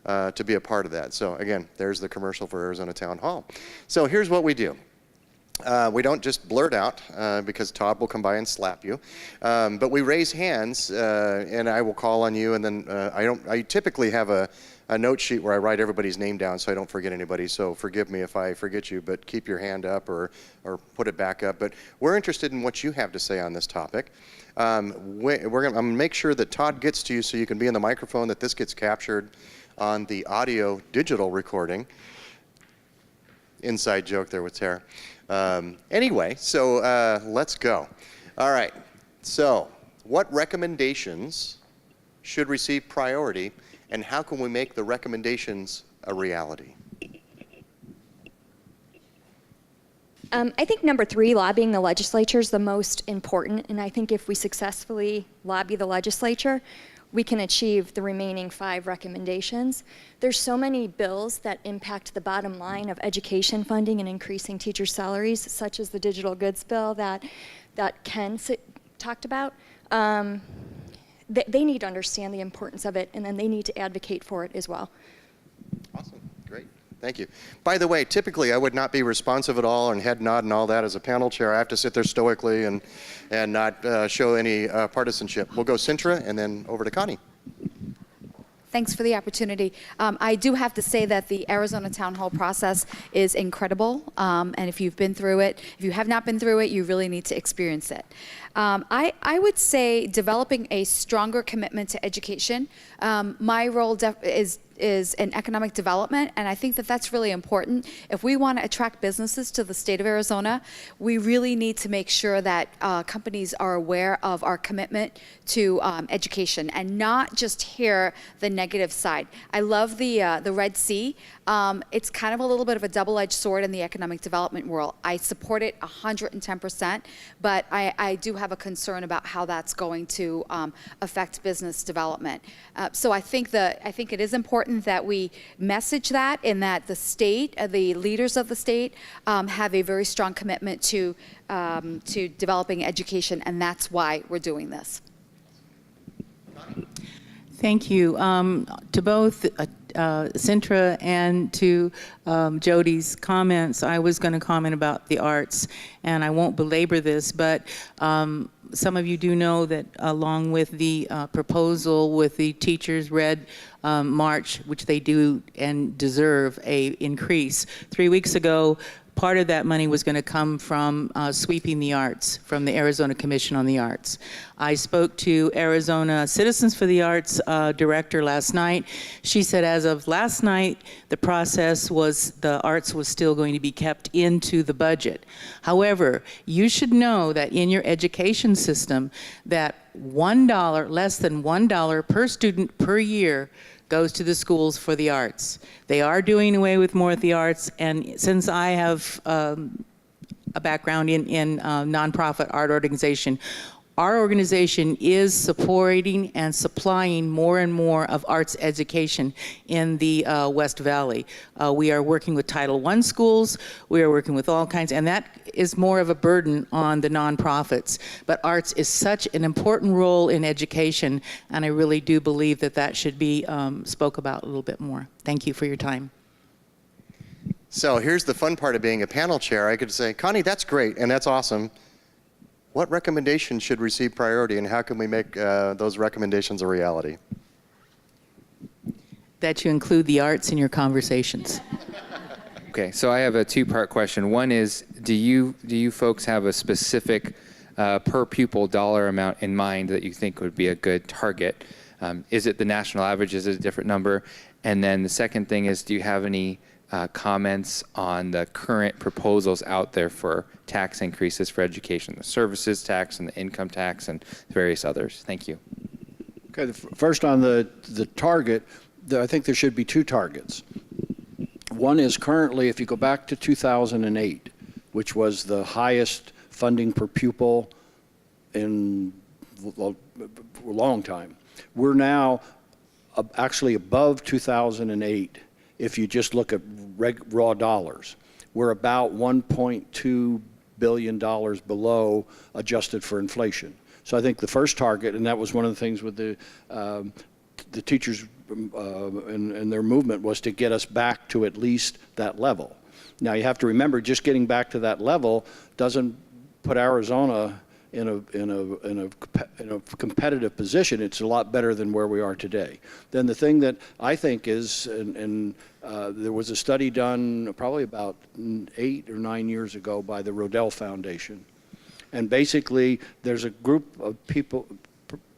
to be a part of that. So again, there's the commercial for Arizona Town Hall. So here's what we do. We don't just blurt out because Todd will come by and slap you, but we raise hands and I will call on you, and then I typically have a note sheet where I write everybody's name down so I don't forget anybody, so forgive me if I forget you, but keep your hand up or put it back up. But we're interested in what you have to say on this topic. I'm gonna make sure that Todd gets to you so you can be in the microphone, that this gets captured on the audio digital recording. Inside joke there with Tara. Anyway, so let's go. All right, so what recommendations should receive priority, and how can we make the recommendations a reality? I think number 3, lobbying the legislature is the most important, and I think if we successfully lobby the legislature, we can achieve the remaining 5 recommendations. There's so many bills that impact the bottom line of education funding and increasing teacher salaries, such as the digital goods bill that Ken talked about. They need to understand the importance of it, and then they need to advocate for it as well. Awesome, great, thank you. By the way, typically I would not be responsive at all and head nod and all that as a panel chair. I have to sit there stoically and not show any partisanship. We'll go Sintra and then over to Connie. Thanks for the opportunity. I do have to say that the Arizona Town Hall process is incredible, and if you've been through it, if you have not been through it, you really need to experience it. I would say developing a stronger commitment to education. My role is in economic development, and I think that that's really important. If we want to attract businesses to the state of Arizona, we really need to make sure that companies are aware of our commitment to education and not just hear the negative side. I love the Red Sea. It's kind of a little bit of a double-edged sword in the economic development world. I support it 110%, but I do have a concern about how that's going to affect business development. So I think it is important that we message that, and that the state, the leaders of the state, have a very strong commitment to developing education, and that's why we're doing this. Thank you to both Sintra and to Jody's comments. I was going to comment about the arts, and I won't belabor this, but some of you do know that along with the proposal with the teachers' red march, which they do and deserve a increase, 3 weeks ago, part of that money was going to come from sweeping the arts, from the Arizona Commission on the Arts. I spoke to Arizona Citizens for the Arts director last night. She said as of last night, the process was the arts was still going to be kept into the budget. However, you should know that in your education system, that $1, less than $1 per student per year goes to the schools for the arts. They are doing away with more of the arts, and since I have a background in nonprofit art organization, our organization is supporting and supplying more and more of arts education in the West Valley. We are working with Title I schools, we are working with all kinds, and that is more of a burden on the nonprofits. But arts is such an important role in education, and I really do believe that that should be spoke about a little bit more. Thank you for your time. So here's the fun part of being a panel chair. I could say, Connie, that's great and that's awesome. What recommendations should receive priority, and how can we make those recommendations a reality? That you include the arts in your conversations. Okay, so I have a 2-part question. One is, do you folks have a specific per pupil dollar amount in mind that you think would be a good target? Is it the national average? Is it a different number? And then the second thing is, do you have any comments on the current proposals out there for tax increases for education, the services tax and the income tax and various others? Thank you. Okay, first on the target, I think there should be 2 targets. One is currently, if you go back to 2008, which was the highest funding per pupil in a long time, we're now actually above 2008. If you just look at raw dollars, we're about $1.2 billion below adjusted for inflation. So I think the first target, and that was one of the things with the the teachers and their movement was to get us back to at least that level. Now you have to remember, just getting back to that level doesn't put Arizona in a competitive position. It's a lot better than where we are today. Then the thing that I think is, there was a study done probably about 8 or 9 years ago by the Rodell Foundation. And basically, there's a group of people,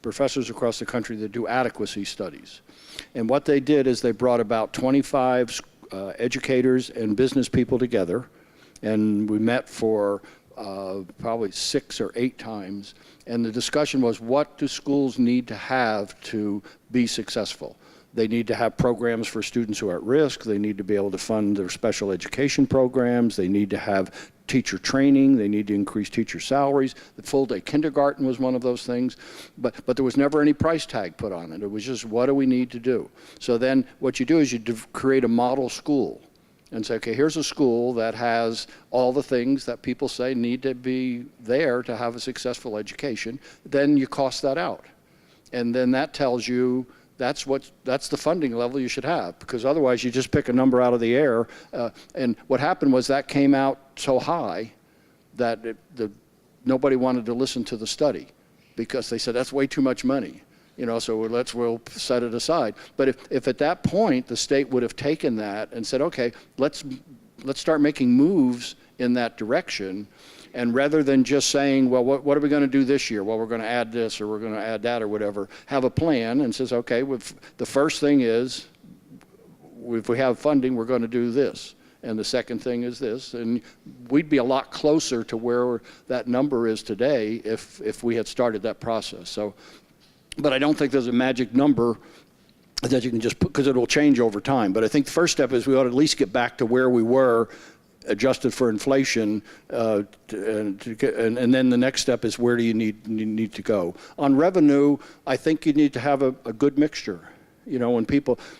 professors across the country that do adequacy studies. And what they did is they brought about 25 educators and business people together, and we met for probably 6 or 8 times. And the discussion was, what do schools need to have to be successful? They need to have programs for students who are at risk. They need to be able to fund their special education programs. They need to have teacher training. They need to increase teacher salaries. The full-day kindergarten was one of those things. But there was never any price tag put on it. It was just, what do we need to do? So then what you do is you create a model school and say, okay, here's a school that has all the things that people say need to be there to have a successful education. Then you cost that out. And then that tells you that's the funding level you should have, because otherwise you just pick a number out of the air. And what happened was that came out so high that nobody wanted to listen to the study, because they said that's way too much money. So we'll set it aside. But if at that point the state would have taken that and said, okay, let's start making moves in that direction, and rather than just saying, well, what are we going to do this year? Well, we're going to add this or we're going to add that or whatever, have a plan and says, okay, the first thing is, if we have funding, we're going to do this. And the second thing is this. And we'd be a lot closer to where that number is today if we had started that process. So, but I don't think there's a magic number that you can just put, because it'll change over time. But I think the first step is we ought to at least get back to where we were, adjusted for inflation, and then the next step is, where do you need to go? On revenue, I think you need to have a good mixture. When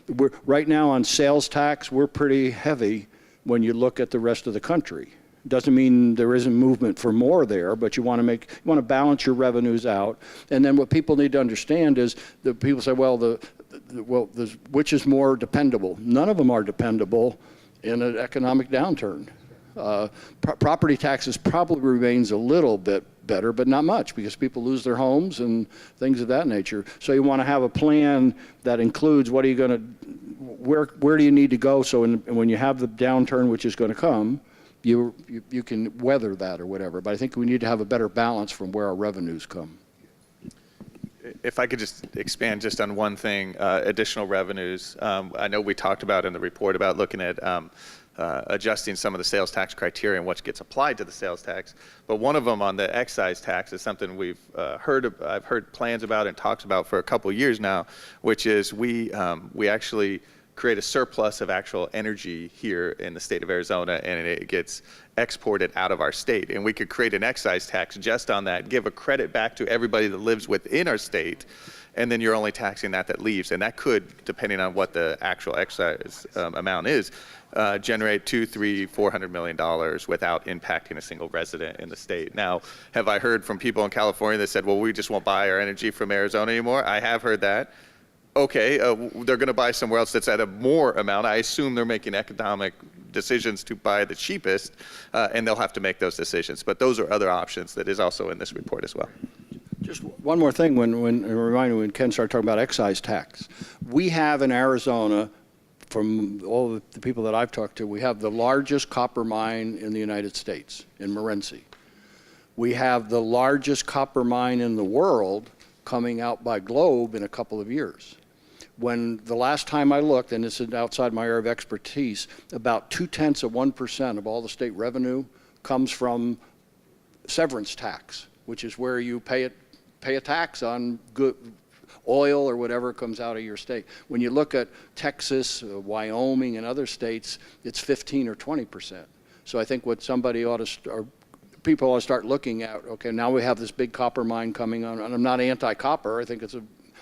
we're right now on sales tax, we're pretty heavy when you look at the rest of the country. Doesn't mean there isn't movement for more there, but you want to balance your revenues out. And then what people need to understand is that people say, well, which is more dependable? None of them are dependable in an economic downturn. Property taxes probably remains a little bit better, but not much, because people lose their homes and things of that nature. So you want to have a plan that includes, what are you going to, where do you need to go, so when you have the downturn, which is going to come, you can weather that or whatever. But I think we need to have a better balance from where our revenues come. If I could just expand just on one thing, additional revenues. I know we talked about in the report about looking at adjusting some of the sales tax criteria and what gets applied to the sales tax. But one of them on the excise tax is something I've heard plans about and talks about for a couple of years now, which is we actually create a surplus of actual energy here in the state of Arizona, and it gets exported out of our state. And we could create an excise tax just on that, give a credit back to everybody that lives within our state, and then you're only taxing that leaves. And that could, depending on what the actual excise amount is, generate $200-400 million without impacting a single resident in the state. Now, have I heard from people in California that said, well, we just won't buy our energy from Arizona anymore? I have heard that. Okay, they're going to buy somewhere else that's at a more amount. I assume they're making economic decisions to buy the cheapest, and they'll have to make those decisions. But those are other options that is also in this report as well. Just one more thing, when Ken started talking about excise tax. We have in Arizona, from all the people that I've talked to, we have the largest copper mine in the United States, in Morenci. We have the largest copper mine in the world coming out by Globe in a couple of years. When the last time I looked, and this is outside my area of expertise, about 0.2% of all the state revenue comes from severance tax, which is where you pay a tax on good oil or whatever comes out of your state. When you look at Texas, Wyoming, and other states, it's 15 or 20%. So I think what people ought to start looking at, okay, now we have this big copper mine coming on, and I'm not anti-copper, I think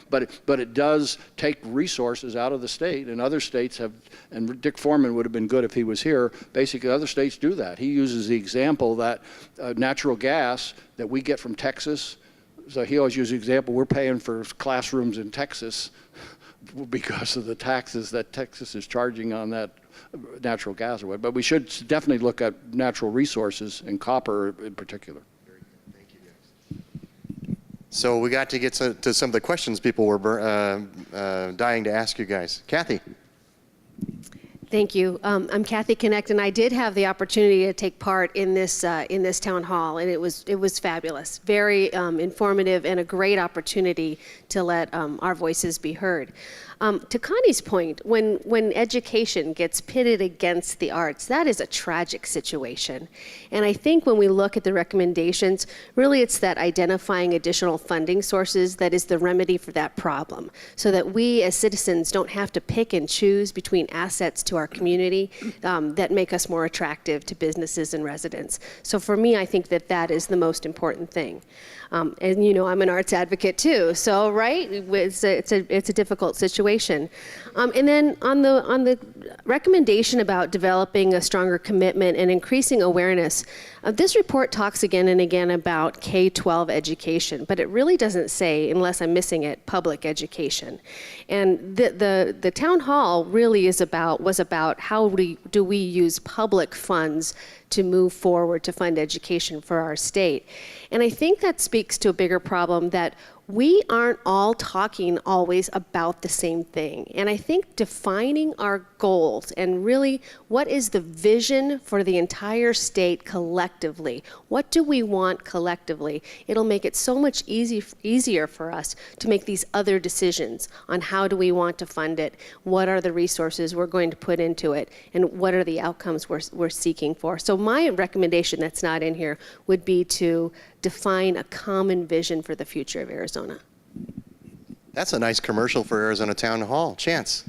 but it does take resources out of the state, and other states have, and Dick Foreman would have been good if he was here, basically other states do that. He uses the example that natural gas that we get from Texas, so he always uses the example, we're paying for classrooms in Texas because of the taxes that Texas is charging on that natural gas or what. But we should definitely look at natural resources and copper in particular. Thank you, guys. So we got to get to some of the questions people were dying to ask you guys. Kathy. Thank you. I'm Kathy Connect, and I did have the opportunity to take part in this town hall, and it was fabulous, very informative, and a great opportunity to let our voices be heard. To Connie's point, when education gets pitted against the arts, that is a tragic situation. And I think when we look at the recommendations, really it's that identifying additional funding sources that is the remedy for that problem, so that we as citizens don't have to pick and choose between assets to our community that make us more attractive to businesses and residents. So for me, I think that is the most important thing. And you know, I'm an arts advocate too, so right, it's a difficult situation. And then on the recommendation about developing a stronger commitment and increasing awareness, this report talks again and again about K-12 education, but it really doesn't say, unless I'm missing it, public education. And the town hall really was about how do we use public funds to move forward to fund education for our state. And I think that speaks to a bigger problem that we aren't all talking always about the same thing. And I think defining our goals and really what is the vision for the entire state collectively, what do we want collectively, it'll make it so much easier for us to make these other decisions on how do we want to fund it, what are the resources we're going to put into it, and what are the outcomes we're seeking for. So my recommendation that's not in here would be to define a common vision for the future of Arizona. That's a nice commercial for Arizona Town Hall. Chance.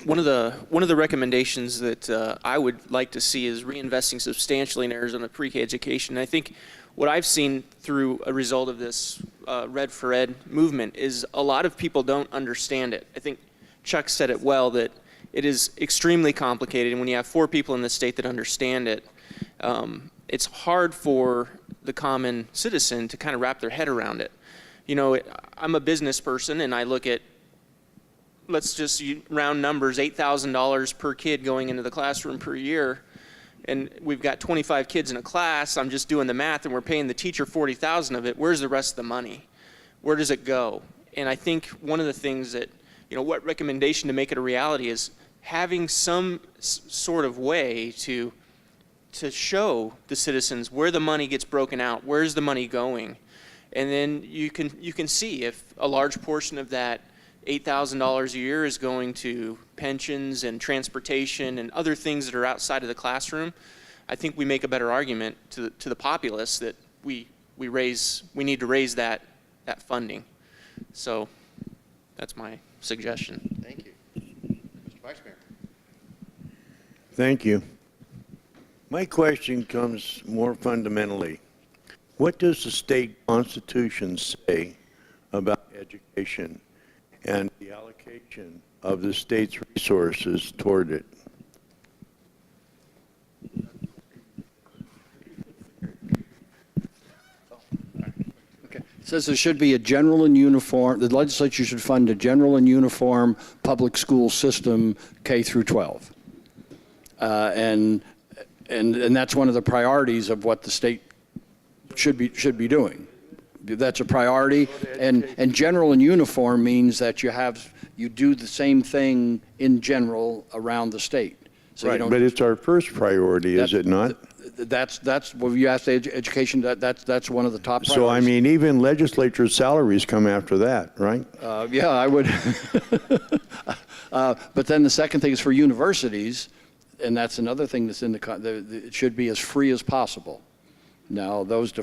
One of the recommendations that I would like to see is reinvesting substantially in Arizona pre-K education. And I think what I've seen through a result of this Red for Ed movement is a lot of people don't understand it. I think Chuck said it well, that it is extremely complicated, and when you have 4 people in the state that understand it, it's hard for the common citizen to kind of wrap their head around it. You know, I'm a business person, and I look at, let's just round numbers, $8,000 per kid going into the classroom per year, and we've got 25 kids in a class. I'm just doing the math, and we're paying the teacher $40,000 of it. Where's the rest of the money? Where does it go? And I think one of the things that, you know, what recommendation to make it a reality is having some sort of way to show the citizens where the money gets broken out, where's the money going, and then you can see if a large portion of that $8,000 a year is going to pensions and transportation and other things that are outside of the classroom. I think we make a better argument to the populace that we need to raise that funding. So that's my suggestion. Thank you. Mr. Vice Mayor. Thank you. My question comes more fundamentally. What does the state constitution say about education and the allocation of the state's resources toward it? Okay. It says there should be a general and uniform, the legislature should fund a general and uniform public school system K through 12. And that's one of the priorities of what the state should be doing. That's a priority, and general and uniform means that you do the same thing in general around the state. So right, you don't, but it's our first priority, is it not? That's well, you asked education. That's one of the top priorities. So I mean, even legislature salaries come after that, right? Yeah, I would. But then the second thing is for universities. And that's another thing that's in it should be as free as possible. Now, those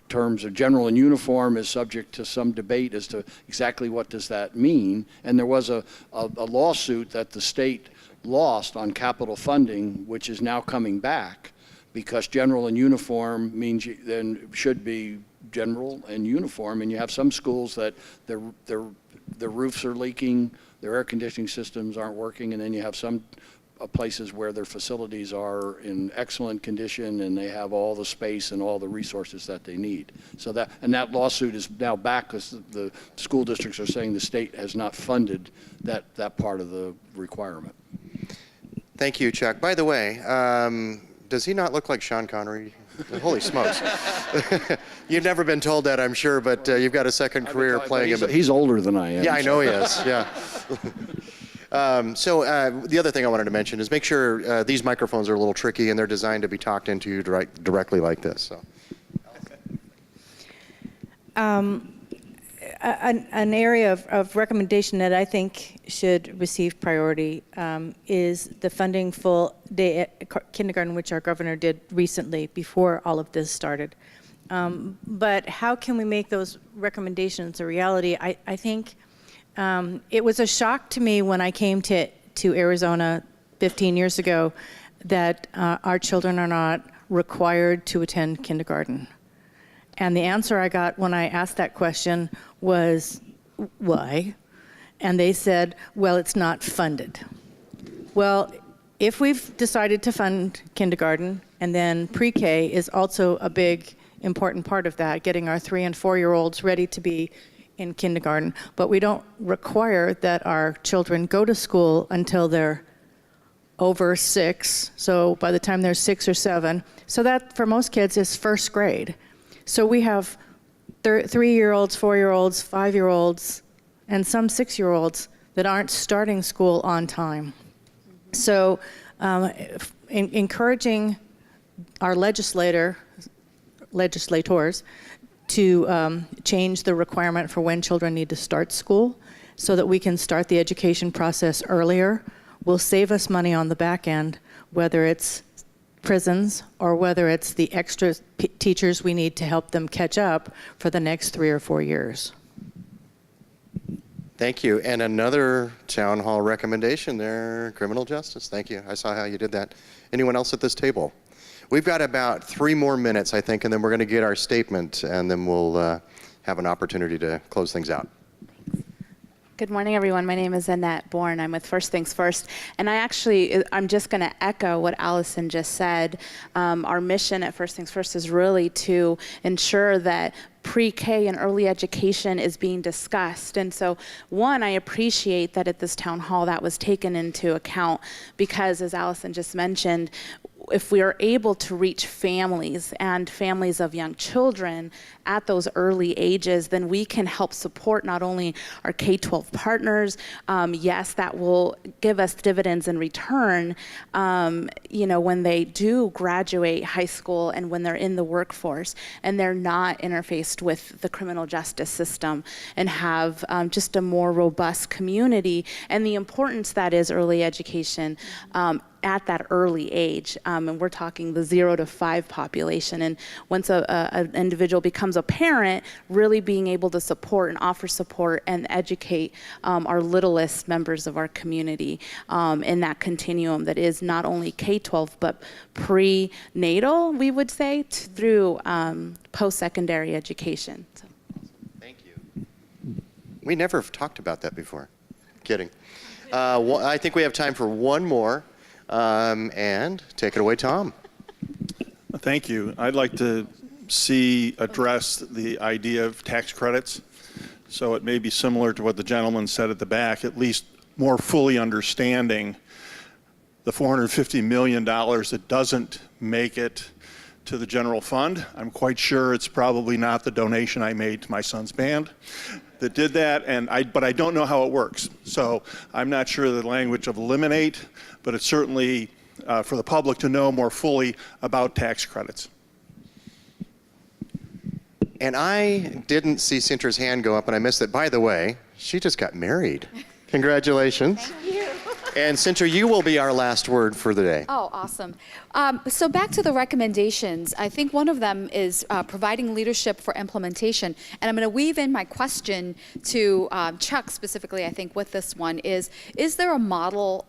terms of general and uniform is subject to some debate as to exactly what does that mean. And there was a lawsuit that the state lost on capital funding, which is now coming back, because general and uniform means then should be general and uniform. And you have some schools that their roofs are leaking, their air conditioning systems aren't working, and then you have some places where their facilities are in excellent condition and they have all the space and all the resources that they need. So that lawsuit is now back because the school districts are saying the state has not funded that part of the requirement. Thank you, Chuck. By the way, does he not look like Sean Connery? Holy smokes. You've never been told that, I'm sure, but you've got a second career playing him. He's older than I am. Yeah, I know he is, yeah. The other thing I wanted to mention is make sure these microphones are a little tricky and they're designed to be talked into directly like this. So. An area of recommendation that I think should receive priority is the funding full day kindergarten, which our governor did recently before all of this started. But how can we make those recommendations a reality? I think it was a shock to me when I came to Arizona 15 years ago that our children are not required to attend kindergarten. And the answer I got when I asked that question was, why? And they said, well, it's not funded. Well, if we've decided to fund kindergarten, and then pre-K is also a big, important part of that, getting our 3- and 4-year-olds ready to be in kindergarten, but we don't require that our children go to school until they're over 6, so by the time they're 6 or 7. So that, for most kids, is first grade. So we have 3-year-olds, 4-year-olds, 5-year-olds, and some 6-year-olds that aren't starting school on time. So encouraging our legislators to change the requirement for when children need to start school so that we can start the education process earlier will save us money on the back end, whether it's prisons or whether it's the extra teachers we need to help them catch up for the next 3 or 4 years. Thank you. And another town hall recommendation there, criminal justice. Thank you. I saw how you did that. Anyone else at this table? We've got about 3 more minutes, I think, and then we're going to get our statement, and then we'll have an opportunity to close things out. Good morning, everyone. My name is Annette Bourne. I'm with First Things First. And I'm just going to echo what Allison just said. Our mission at First Things First is really to ensure that pre-K and early education is being discussed. And so, one, I appreciate that at this town hall that was taken into account because, as Allison just mentioned, if we are able to reach families and families of young children at those early ages, then we can help support not only our K-12 partners, yes, that will give us dividends in return, when they do graduate high school and when they're in the workforce and they're not interfaced with the criminal justice system and have just a more robust community, and the importance that is early education at that early age, and we're talking the 0 to 5 population. And once an individual becomes a parent, really being able to support and offer support and educate our littlest members of our community in that continuum that is not only K-12 but prenatal, we would say, through post-secondary education. So. Thank you. We never have talked about that before. Kidding. I think we have time for one more. And take it away, Tom. Thank you. I'd like to see addressed the idea of tax credits. So it may be similar to what the gentleman said at the back, at least more fully understanding the $450 million that doesn't make it to the general fund. I'm quite sure it's probably not the donation I made to my son's band that did that, but I don't know how it works. So I'm not sure the language of eliminate, but it's certainly for the public to know more fully about tax credits. And I didn't see Cintra's hand go up, and I missed it. By the way, she just got married. Congratulations. Thank you. And Cintra, you will be our last word for the day. Oh, awesome. So back to the recommendations, I think one of them is providing leadership for implementation. And I'm going to weave in my question to Chuck specifically, I think, with this one is there a model,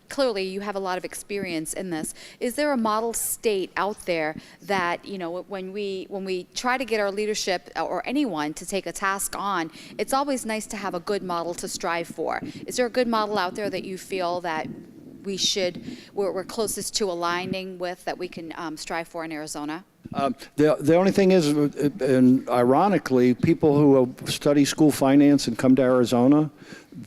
clearly you have a lot of experience in this, is there a model state out there that, when we try to get our leadership or anyone to take a task on, it's always nice to have a good model to strive for. Is there a good model out there that you feel that we're closest to aligning with that we can strive for in Arizona? The only thing is, and ironically, people who study school finance and come to Arizona,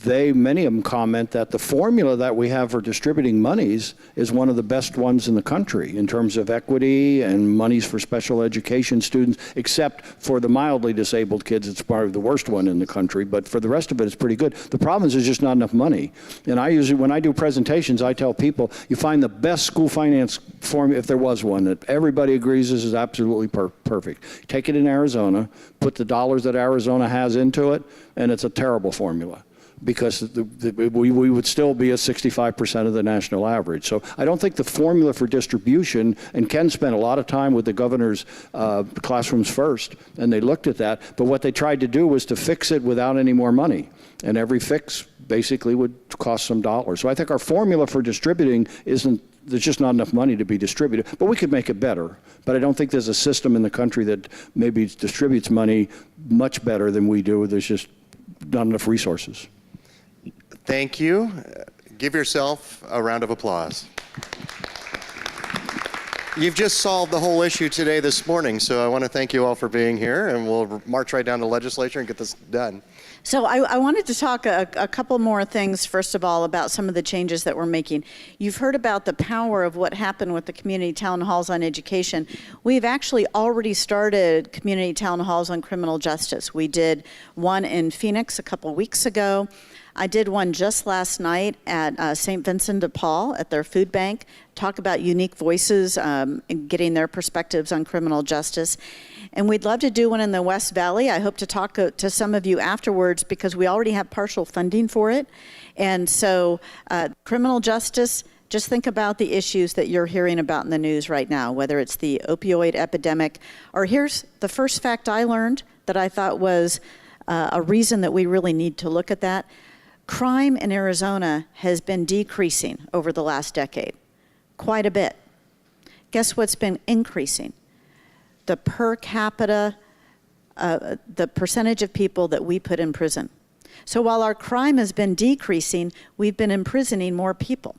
many of them comment that the formula that we have for distributing monies is one of the best ones in the country in terms of equity and monies for special education students, except for the mildly disabled kids. It's probably the worst one in the country, but for the rest of it, it's pretty good. The problem is there's just not enough money. And I usually, when I do presentations, I tell people, you find the best school finance formula, if there was one, that everybody agrees this is absolutely perfect. Take it in Arizona, put the dollars that Arizona has into it, and it's a terrible formula, because we would still be at 65% of the national average. So I don't think the formula for distribution, and Ken spent a lot of time with the governor's Classrooms First, and they looked at that, but what they tried to do was to fix it without any more money. And every fix basically would cost some dollars. So I think our formula for distributing there's just not enough money to be distributed, but we could make it better. But I don't think there's a system in the country that maybe distributes money much better than we do. There's just not enough resources. Thank you. Give yourself a round of applause. You've just solved the whole issue today this morning, so I want to thank you all for being here, and we'll march right down to legislature and get this done. So I wanted to talk a couple more things, first of all, about some of the changes that we're making. You've heard about the power of what happened with the community town halls on education. We've actually already started community town halls on criminal justice. We did one in Phoenix a couple weeks ago. I did one just last night at St. Vincent de Paul at their food bank, talk about unique voices and getting their perspectives on criminal justice. And we'd love to do one in the West Valley. I hope to talk to some of you afterwards, because we already have partial funding for it. And so criminal justice, just think about the issues that you're hearing about in the news right now, whether it's the opioid epidemic, or here's the first fact I learned that I thought was a reason that we really need to look at that. Crime in Arizona has been decreasing over the last decade, quite a bit. Guess what's been increasing? The per capita, the percentage of people that we put in prison. So while our crime has been decreasing, we've been imprisoning more people.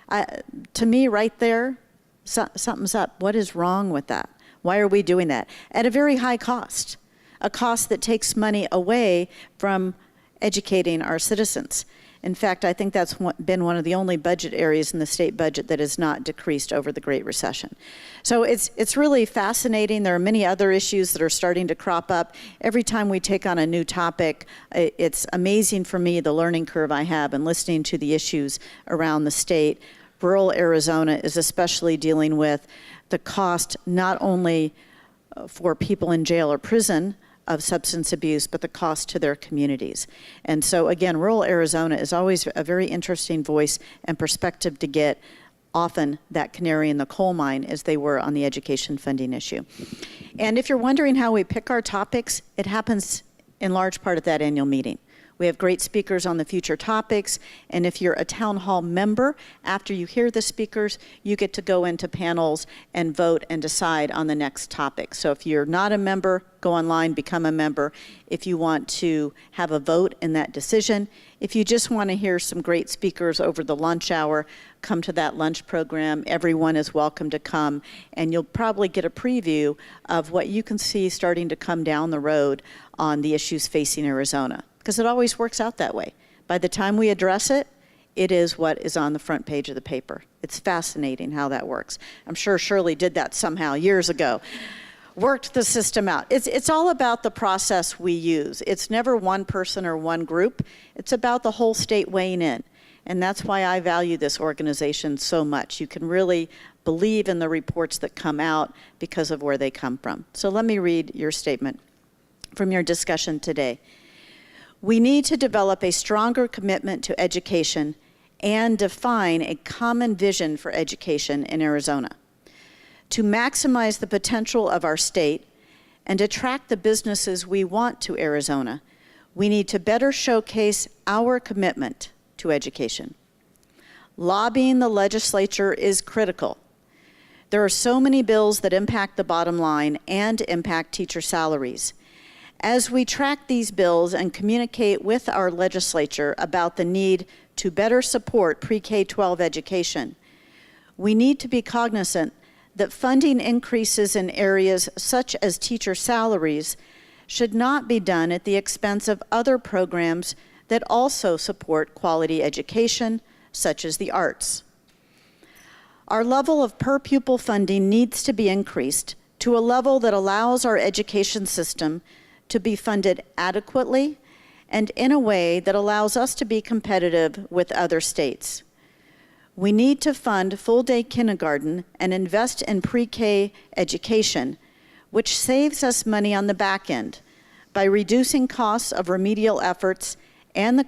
To me, right there, something's up. What is wrong with that? Why are we doing that? At a very high cost, a cost that takes money away from educating our citizens. In fact, I think that's been one of the only budget areas in the state budget that has not decreased over the Great Recession. So it's really fascinating. There are many other issues that are starting to crop up. Every time we take on a new topic, it's amazing for me the learning curve I have in listening to the issues around the state. Rural Arizona is especially dealing with the cost not only for people in jail or prison of substance abuse, but the cost to their communities. And so again, rural Arizona is always a very interesting voice and perspective to get, often that canary in the coal mine, as they were on the education funding issue. And if you're wondering how we pick our topics, it happens in large part at that annual meeting. We have great speakers on the future topics, and if you're a town hall member, after you hear the speakers, you get to go into panels and vote and decide on the next topic. So if you're not a member, go online, become a member. If you want to have a vote in that decision, if you just want to hear some great speakers over the lunch hour, come to that lunch program. Everyone is welcome to come, and you'll probably get a preview of what you can see starting to come down the road on the issues facing Arizona. Because it always works out that way. By the time we address it, it is what is on the front page of the paper. It's fascinating how that works. I'm sure Shirley did that somehow years ago. Worked the system out. It's all about the process we use. It's never one person or one group. It's about the whole state weighing in. And that's why I value this organization so much. You can really believe in the reports that come out because of where they come from. So let me read your statement from your discussion today. We need to develop a stronger commitment to education and define a common vision for education in Arizona. To maximize the potential of our state and attract the businesses we want to Arizona, we need to better showcase our commitment to education. Lobbying the legislature is critical. There are so many bills that impact the bottom line and impact teacher salaries. As we track these bills and communicate with our legislature about the need to better support pre-K-12 education, we need to be cognizant that funding increases in areas such as teacher salaries should not be done at the expense of other programs that also support quality education, such as the arts. Our level of per-pupil funding needs to be increased to a level that allows our education system to be funded adequately and in a way that allows us to be competitive with other states. We need to fund full-day kindergarten and invest in pre-K education, which saves us money on the back end by reducing costs of remedial efforts and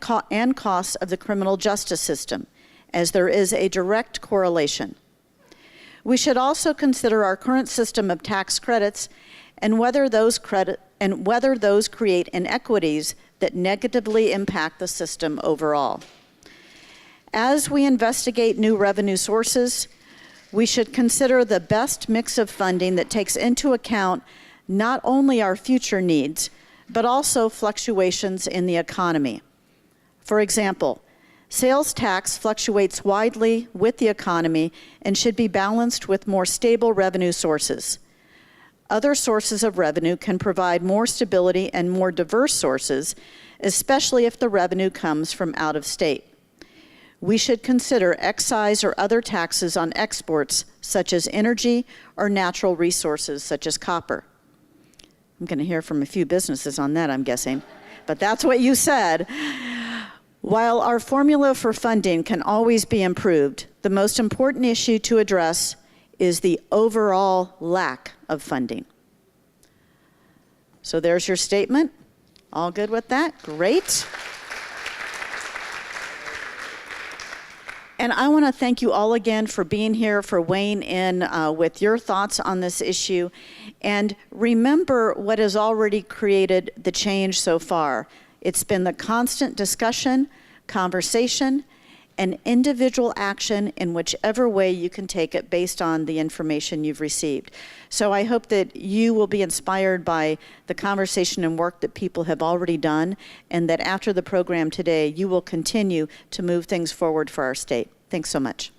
costs of the criminal justice system, as there is a direct correlation. We should also consider our current system of tax credits and whether those create inequities that negatively impact the system overall. As we investigate new revenue sources, we should consider the best mix of funding that takes into account not only our future needs, but also fluctuations in the economy. For example, sales tax fluctuates widely with the economy and should be balanced with more stable revenue sources. Other sources of revenue can provide more stability and more diverse sources, especially if the revenue comes from out of state. We should consider excise or other taxes on exports, such as energy or natural resources, such as copper. I'm going to hear from a few businesses on that, I'm guessing, but that's what you said. While our formula for funding can always be improved, the most important issue to address is the overall lack of funding. So there's your statement. All good with that? Great. And I want to thank you all again for being here, for weighing in with your thoughts on this issue. And remember what has already created the change so far. It's been the constant discussion, conversation, and individual action in whichever way you can take it based on the information you've received. So I hope that you will be inspired by the conversation and work that people have already done, and that after the program today, you will continue to move things forward for our state. Thanks so much.